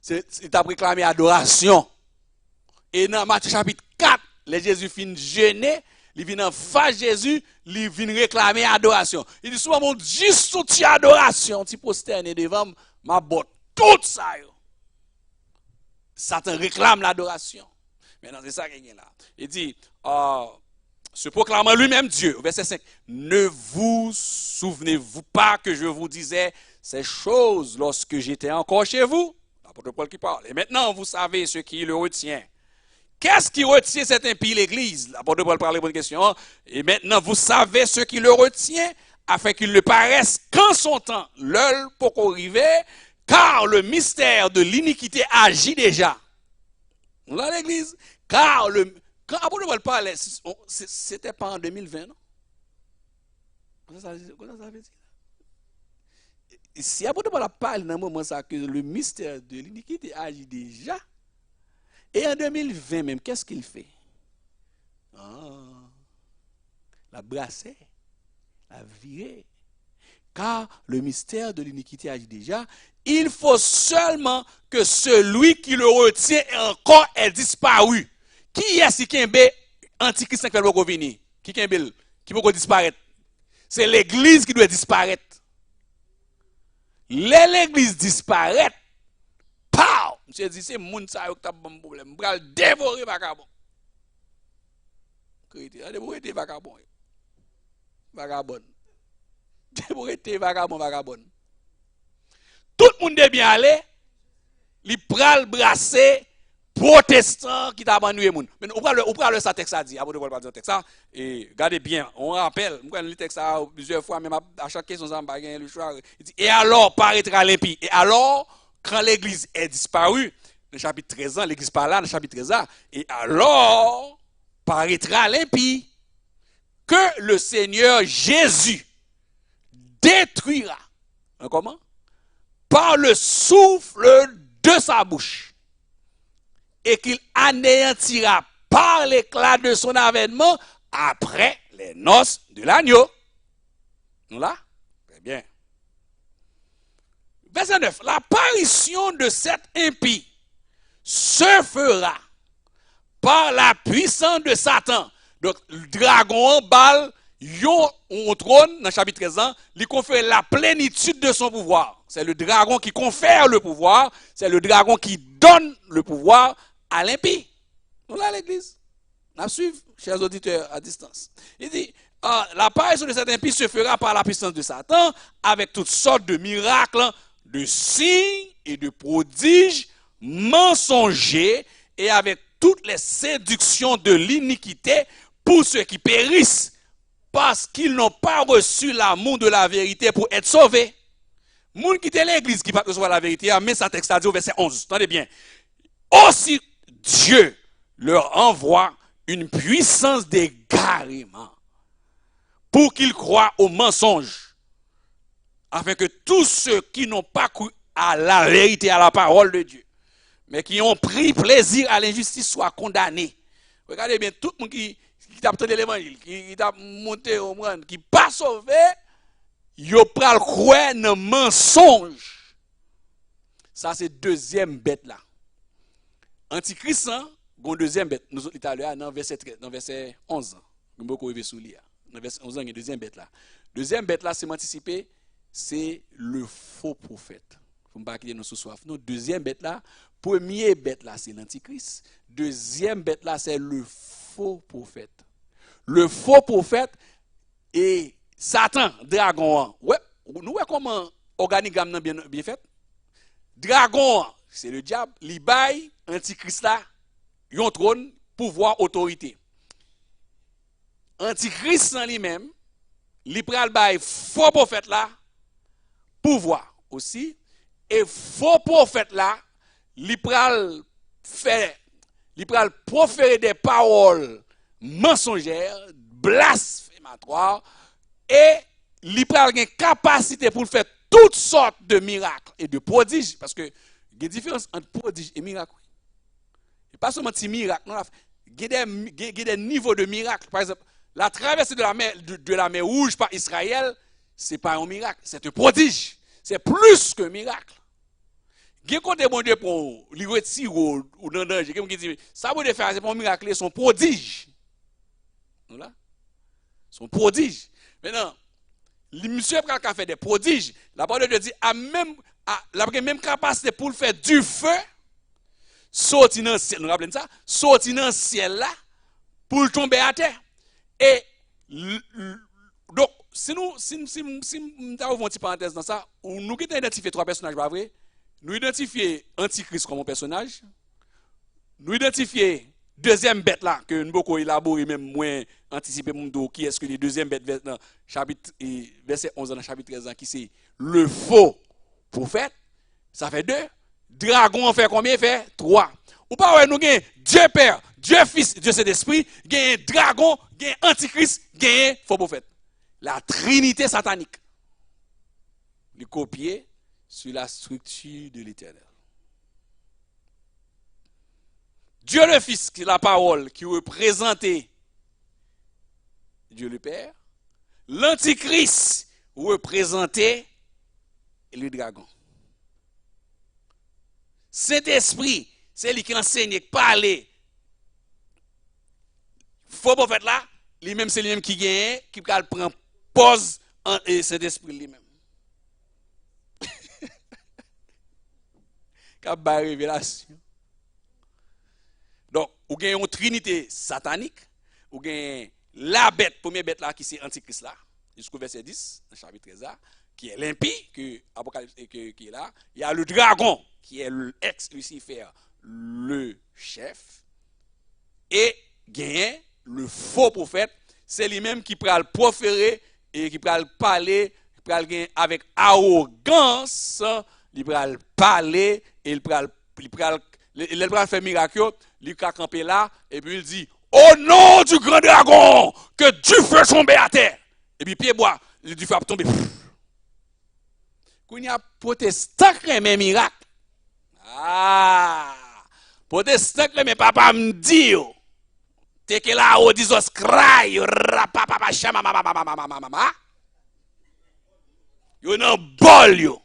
il a proclamé adoration. Et dans Matthieu chapitre 4, les Jésus fin jeûner, il vient en face Jésus, il vient réclamer adoration. Il dit souvent, mon Dieu, soutien adoration, tu prosternes devant ma botte, tout ça. Satan réclame l'adoration. Maintenant, c'est ça qu'il y a là. Il dit, se proclamant lui-même Dieu, verset 5, ne vous souvenez-vous pas que je vous disais ces choses lorsque j'étais encore chez vous? L'apôtre Paul qui parle. Et maintenant, vous savez ce qui le retient. Qu'est-ce qui retient cet impie, l'Église? L'apôtre Paul parle de bonne question. Et maintenant, vous savez ce qui le retient, afin qu'il ne paraisse qu'en son temps, l'heure pour arriver, car le mystère de l'iniquité agit déjà. Là, l'Église, quand l'apôtre Paul parlait, c'était pas en 2020, non? Comment ça veut dire? Si l'apôtre Paul parle dans un moment ça, que le mystère de l'iniquité agit déjà, Et en 2020 même, qu'est-ce qu'il fait? La brasser, la virer. Car le mystère de l'iniquité agit déjà. Il faut seulement que celui qui le retient encore ait disparu. Qui est-ce qui est antichrist qui peut venir? Qui peut disparaître? C'est l'église qui doit disparaître. L'église disparaît. Pow! Monsieur dit, c'est moun sa yo qui a un problème. Je vais dévorer vagabond. Dévorer vagabond. Vagabond. Dévorer vagabond. Tout le monde est bien allé. Li pral brasser protestant qui t'a abandonné moun. Mais on prend le texte a dit, avant de voir le texte ça et regardez bien, on rappelle, moi le texte ça plusieurs fois même à chaque question ça m'a gagné le choix. Il dit et alors paraîtra l'impie. Et alors quand l'église est disparue, dans le chapitre 13 ans, l'église par là dans le chapitre 13 ans, et alors paraîtra l'impie que le Seigneur Jésus détruira. Comment? Par le souffle de sa bouche. Et qu'il anéantira par l'éclat de son avènement après les noces de l'agneau. Nous là? Très bien. Verset 9. L'apparition de cet impie se fera par la puissance de Satan. Donc, le dragon en balle, on trône, dans le chapitre 13 ans, il confère la plénitude de son pouvoir. C'est le dragon qui confère le pouvoir, c'est le dragon qui donne le pouvoir à l'impie. Nous là, l'église. Nous suivons, chers auditeurs, à distance. Il dit, l'apparition de cet impie se fera par la puissance de Satan, avec toutes sortes de miracles, de signes et de prodiges mensongers, et avec toutes les séductions de l'iniquité pour ceux qui périssent, parce qu'ils n'ont pas reçu l'amour de la vérité pour être sauvés. Moun qui était l'église qui va recevoir la vérité, mais ça texte a dit au verset 11. Attendez bien. Aussi Dieu leur envoie une puissance d'égarement pour qu'ils croient au mensonge, afin que tous ceux qui n'ont pas cru à la vérité, à la parole de Dieu, mais qui ont pris plaisir à l'injustice soient condamnés. Regardez bien, tout le monde qui t'a entendu l'évangile, qui t'a monté au monde, qui pas sauvé, yo pral croire dans mensonge. Ça c'est deuxième bête là. Antichrist, gon deuxième bête. Nous autres Italiens dans verset 11. Nous beaucoup arrivé sous lui. Dans verset 11 il y a deuxième bête là. Deuxième bête là c'est m'anticiper, c'est le faux prophète. Faut pas quitter nous sous soif. Non, deuxième bête là, premier bête là c'est l'antichrist. Deuxième bête là c'est le faux prophète. Le faux prophète et Satan, dragon. Ouais, nous voyons comment organigramme bien fait. Dragon, c'est le diable, li bay antichrist là, yon trône, pouvoir, autorité. Antichrist en lui-même, li pral bay faux prophète là, pouvoir aussi, et faux prophète là, li pral proférer des paroles mensongères, blasphématoires, et li pral gen capacité pour faire toutes sortes de miracles et de prodiges, parce que il y a une différence entre prodige et miracle. Et pas seulement des miracles, non, il y a des niveaux de miracles. Par exemple, la traversée de la mer Rouge par Israël, ce n'est pas un miracle, c'est un prodige. C'est plus qu'un miracle. Il y a des bon Dieu pour les retirer ou dans le danger. Quelqu'un qui dit, ça veut faire, c'est pas un miracle, c'est un prodige. Voilà. C'est un prodige. Maintenant, le monsieur a fait des prodiges. La parole de Dieu dit, la même capacité pour le faire du feu, sortir dans le ciel, nous rappelons ça, sortir dans le ciel là, pour le tomber à terre. Et donc, si nous avons une petite parenthèse dans ça, nous avons identifié trois personnages, pas vrai? Nous identifions Antichrist comme un personnage, nous identifions deuxième bête là, que nous avons élaboré, même moins anticipé, qui est-ce que les deuxième bête dans verset 11 dans le chapitre 13 qui c'est le faux prophète, ça fait 2. Dragon en fait combien? Fait 3. Ou pas, nous avons Dieu Père, Dieu Fils, Dieu Saint-Esprit, gagne dragon, gagne Antichrist, gagne faux prophète. La Trinité satanique. Le copier sur la structure de l'Éternel. Dieu le Fils, qui est la parole, qui représentait Dieu le Père. L'Antichrist représentait le dragon. Saint-Esprit, c'est lui qui enseigne, qui parle. Faux prophète là, lui-même, c'est lui-même qui gagne, qui prend pause en Saint-Esprit lui-même. Qui a la révélation. Donc, ou gagne une trinité satanique, ou gagne la bête, première bête là, qui c'est Antichrist là, jusqu'au verset 10, dans le chapitre 13 là, qui est l'impie, qui est là. Il y a le dragon, qui est l'ex-Lucifer, le chef. Et gagne le faux prophète, c'est lui-même qui peut le proférer et qui peut le parler, qui peut le avec arrogance, il peut le parler et il peut faire miracle, il peut camper là et puis il dit au nom du grand dragon que Dieu fait tomber à terre. Et puis pied bois, il dit fait tomber. Quand il y a protestant qui aime miracle. Ah, protestant qui aime papa me dit t'es que là au Jesus cry papa chama mama. Yo nan bol yo.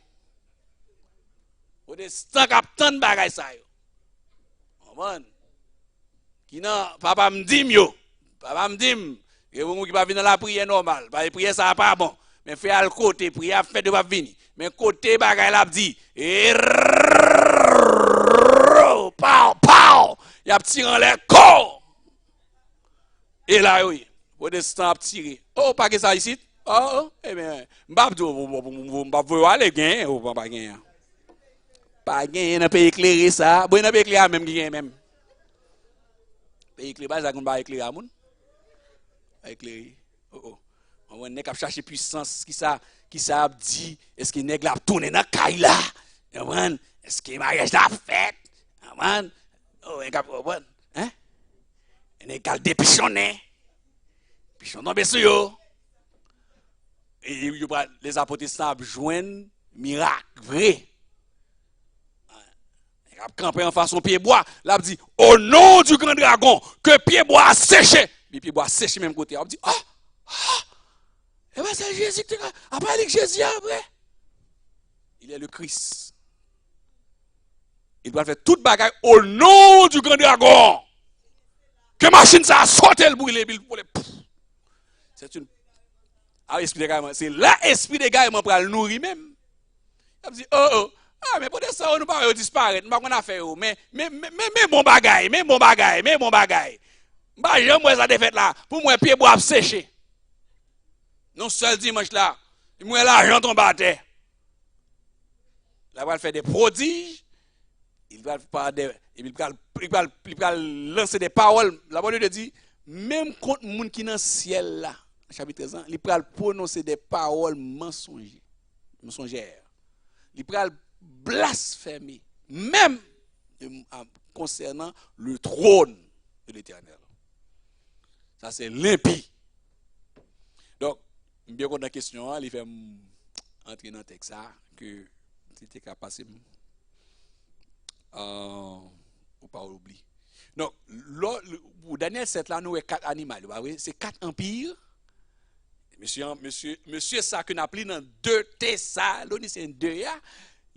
Protestant captain bagay sa yo. Amen. Qui nan papa me dit yo. Papa me dit et vous qui pas venir dans la prière normale, parce que prière ça pas bon. Mais fait à côté prière fait de pas venir. Mais côté bagay la dit pow y a tiré en les corps. Et là oui, protestant a tiré. Oh pas que ça ici. Oh eh bien m'pa vouloir aller gain ou pas gain. Pas gain dans pays éclairé ça. Bon dans pays éclairé même gain même. Pays éclairé pas ça qu'on va éclairer moun. Éclairé. Oh. On n'est qu'à chercher puissance qui ça dit est-ce que nèg la tourner dans caille là. Est-ce que mariage la fête? Amen. Oh hein? Nèg gal dépichonner. Pichon tomber sur yo. Et les apôtres joignent miracle vrai. Il a campé en façon pied bois. Là dit au nom du grand dragon que pied bois a séché. Et pied bois a séché même côté. On dit et bien c'est Jésus qui a parlé que Jésus après. Il est le Christ. Il doit faire toute bagaille au nom du grand dragon. Que machine ça a sauté le brûlé pour les. C'est une. Ah, esprit de gars, c'est là esprit de gars pour le nourrir même. Il dit mais pour ça on nous pas disparaître, pas qu'on a fait mais bon bagaille, mais bon bagaille. Bah j'aime moi ça défaite là, pour moi pied bois sécher. Non seul dimanche là, moi l'argent tombe à terre. Là va faire des prodiges, il va lancer des paroles. La parole de dit même contre monde qui dans le ciel là, chapitre 13, il va prononcer des paroles mensongères. Il va blasphémer même concernant le trône de l'Éternel. Ça c'est l'impie. Donc bien qu'on a question, il fait entrer dans le texte ça que c'était capable passer ou pas oublier. Donc pour Daniel 7 là nous avons 4 animaux, c'est 4 empires. Monsieur ça que nous appelons dans 2 Thessaloniciens 2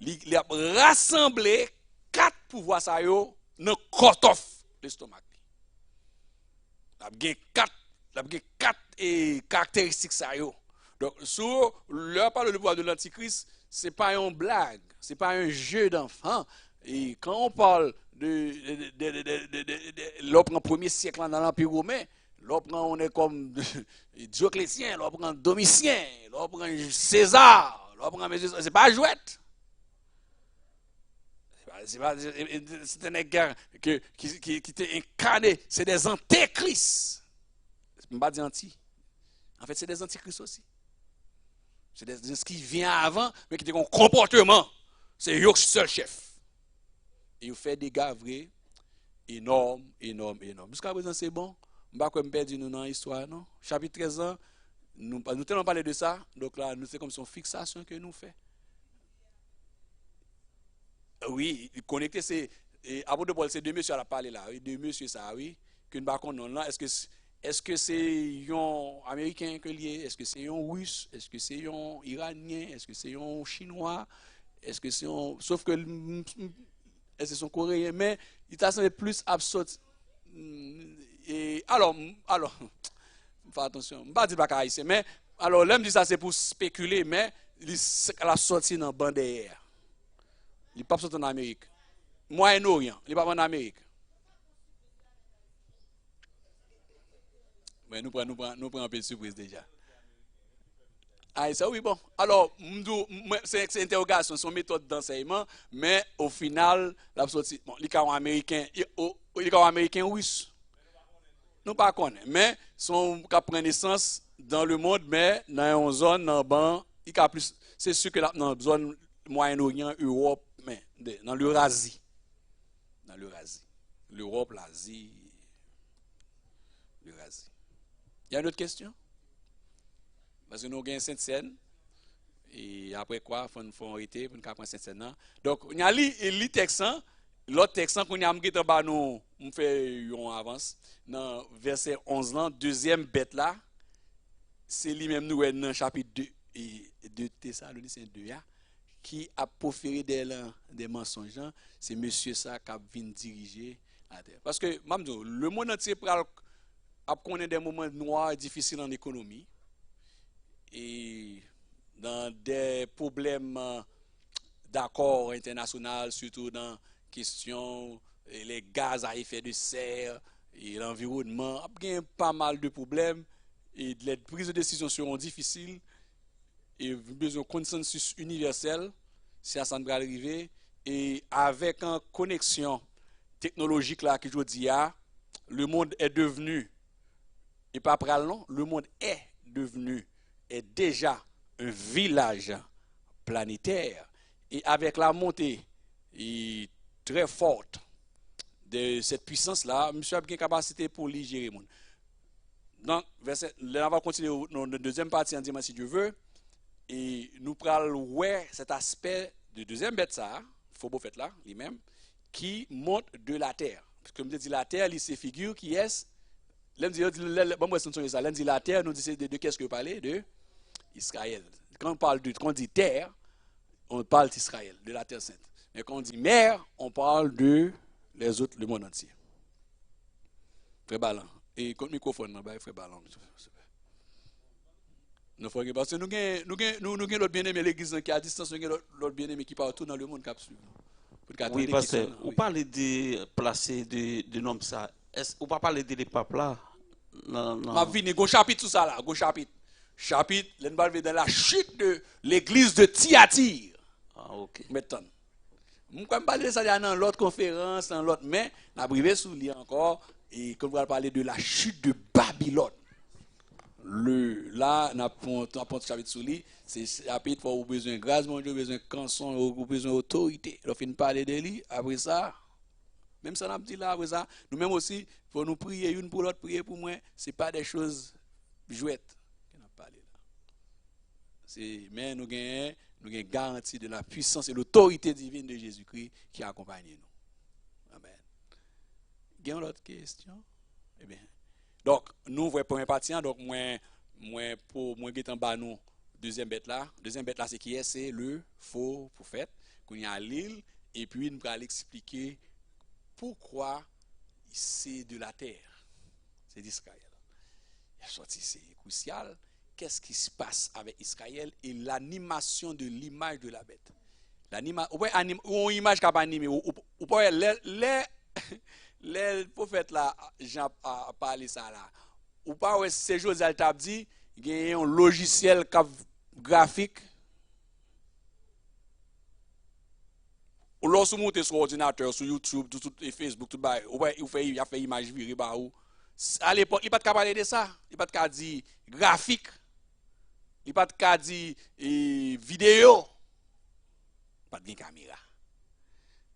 il a rassemblé 4 pouvoirs ça yo dans cut-off l'estomac. Il a 4 caractéristiques ça yo. Donc sur leur parle du pouvoir de l'Antichrist, c'est pas une blague, c'est pas un jeu d'enfant. Et quand on parle de l'opre en premier siècle dans l'Empire romain, l'opre on est comme Dioclétien, l'opre en Domitien, l'opre en César, l'opre en c'est pas jouette. C'est un gars qui était incarné, c'est des antéchrists. Je ne pas dire anti. En fait, c'est des antichrists aussi. C'est des qui viennent avant, mais qui ont un comportement. C'est eux seul chef. Et ils font des gars vrais, énormes. Jusqu'à présent, c'est bon. Je ne vais pas me perdre dans l'histoire, non? Chapitre 13 ans, nous tellement parlé de ça. Donc là, c'est comme son fixation que nous faisons. Oui, connecter, c'est Et apôtre Paul, c'est deux messieurs à la parler là, oui, deux messieurs ça, oui, que nous ne non là. Est-ce que c'est un Américain que lié? Est-ce que c'est un Russe? Est-ce que c'est un Iranien? Est-ce que c'est un Chinois? Est-ce que c'est un... Sauf que est-ce que c'est un Coréen? Mais il t'a semblé plus absurde. Et alors, fais attention, je ne vais pas dire pas haïtien, mais alors, l'homme dit ça, c'est pour spéculer, mais il a sorti dans le banc derrière. Il n'est pas sorti en Amérique. Moyen-Orient, il n'est pas en Amérique. Mais nous prenons un peu de surprise déjà. Ah, ça oui, bon. Alors, c'est une interrogation, son méthode d'enseignement, mais au final, la sortie, bon, il est américain, il est américain russe. Nous pas connaît, mais son cap prend naissance dans le monde, mais dans une zone, dans ban, il a plus, c'est sûr que dans la zone Moyen-Orient, Europe, mais dans l'Eurasie. Dans l'Eurasie. L'Europe, l'Asie, l'Eurasie. Il y a une autre question? Parce que nous avons une Sainte-Seine. Et après quoi, il faut arrêter pour nous prendre Sainte-Seine. Donc, il y a les textes, l'autre texte qu'on a mis en nous, on fait une avance. Dans verset 11 là, deuxième bête là, c'est lui-même nous dans le chapitre 2 et 2 Thessaloniciens 2 qui a proféré des mensonges. C'est monsieur ça qui a venu diriger à terre. Parce que le monde entier a connu des moments noirs et difficiles en économie et dans des problèmes d'accord international, surtout dans la question les gaz à effet de serre et l'environnement, il y a pas mal de problèmes et les prises de décision seront difficiles et besoin de consensus universel si ça va arriver et avec une connexion technologique là que je dis le monde est devenu et pas pral non, le monde est déjà un village planétaire et avec la montée très forte de cette puissance-là, monsieur a bien capacité pour lui gérer le monde. Donc, on va continuer dans la deuxième partie en disant si Dieu veut, et nous prenons ouais, cet aspect de deuxième bête, ça, faux beau fait là, lui-même, qui monte de la terre. Parce que comme je dis, la terre, c'est figure qui est, l'un dit la terre, nous dit de qu'est-ce que vous parlez? De Israël. Quand on dit terre, on parle d'Israël, de la terre sainte. Mais quand on dit mer, on parle de les autres, le monde entier. Frère Ballon. Et contre le microphone, frère Ballon. Parce que nous avons l'autre bien-aimé l'église qui est à distance, nous avons l'autre bien-aimé qui partout dans le monde. Oui, parce que vous parlez de placer de nom ça. Est-ce que vous ne parlez de l'épape là? Non. Ma vie, il y a un chapitre tout ça là, un chapitre. Chapitre, dans la chute de l'église de Thyatire. Ah, ok. Maintenant. Je vais parler de ça dans l'autre conférence, dans l'autre, mais on a brivé sous lui encore, et quand on va parler de la chute de Babylone. Là, on a un chapitre sous lui, c'est chapitre pour avoir besoin de grâce, mon Dieu, besoin de canson, besoin d'autorité. On finit parler de lui, après ça, même ça, on a dit là, après ça, nous-mêmes aussi, il faut nous prier une pour l'autre, prier pour moi, ce n'est pas des choses jouettes qu'on a parlé là. Mais nous gagnons garantie de la puissance et l'autorité divine de Jésus-Christ qui accompagne nous. Amen. Il y a une autre question? Eh bien. Donc, nous voyons première partie, donc moi en bas nous deuxième bête là. Deuxième bête là, c'est qui est? C'est le faux prophète qu'on y a à l'île et puis nous allons expliquer pourquoi c'est de la terre. C'est d'Israël. C'est crucial. Qu'est-ce qui se passe avec Israël et l'animation de l'image de la bête. Ou une image qui a animé. Ou les prophètes là, Jean a parlé ça là. Ou pas, ouais, c'est José t'a dit, il y a un logiciel graphique. Ou lorsque vous montez sur l'ordinateur, sur YouTube, sur Facebook, tout bas, il a fait image virée bah ou. À l'époque, il n'y a pas de parler de ça. Il n'y a pas de dire graphique. Il n'y a pas de dire vidéo. Pas de caméra.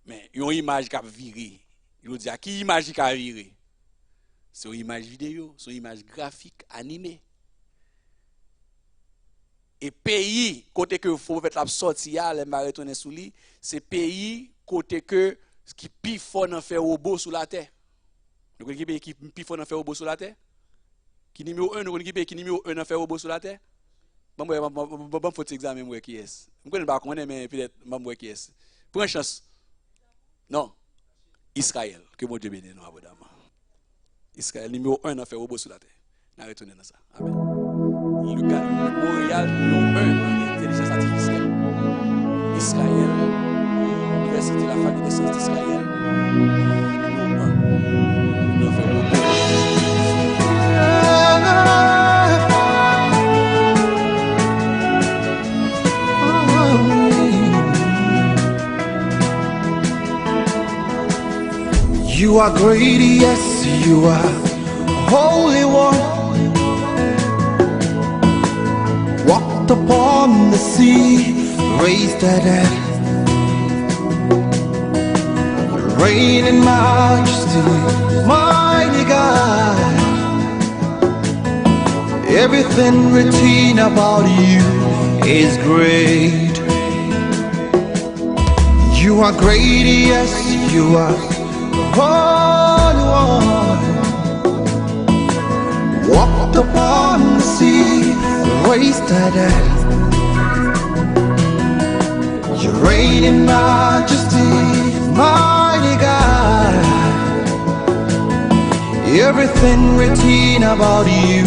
Mais il y a une image qui a viré. Il dit à qui image qui a viré? C'est une image vidéo, c'est une image graphique animée. Et pays, côté que faut mettre la sortie, les retourner sous lui, c'est pays, côté que qui plus fort dans faire robot sur la terre. Nous connaissons qui pays qui plus fort dans faire robot sur la terre? Qui numéro 1, nous connaissons qui pays qui numéro 1 dans faire robot sur la terre? Bon faut examiner moi qui est. Je connais pas connaître mais peut-être moi qui est. Prends chance. Non. Israël, que mon Dieu bénisse nous abondamment. Israël numéro 1 dans faire robot sur la terre. On retourner dans ça. Amen. Le Montréal numéro 1 dans l'intelligence artificielle. Israël, l'université de la famille des sciences d'Israël, numéro 1 dans faire robot. You are great, yes, you are Holy One. Walked upon the sea, raised the dead, reign in majesty, mighty God. Everything written about you is great. You are great, yes, you are Holy One. Walked upon the sea, raised the dead. You reign in majesty, mighty God. Everything written about you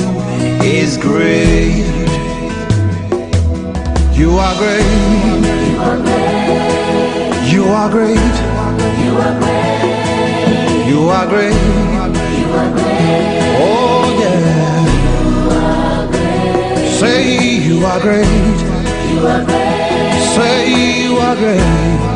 is great. You are great. You are great. You are great. You are great. You are great. Oh yeah. You are great. Say you are great. You are great. Say you are great.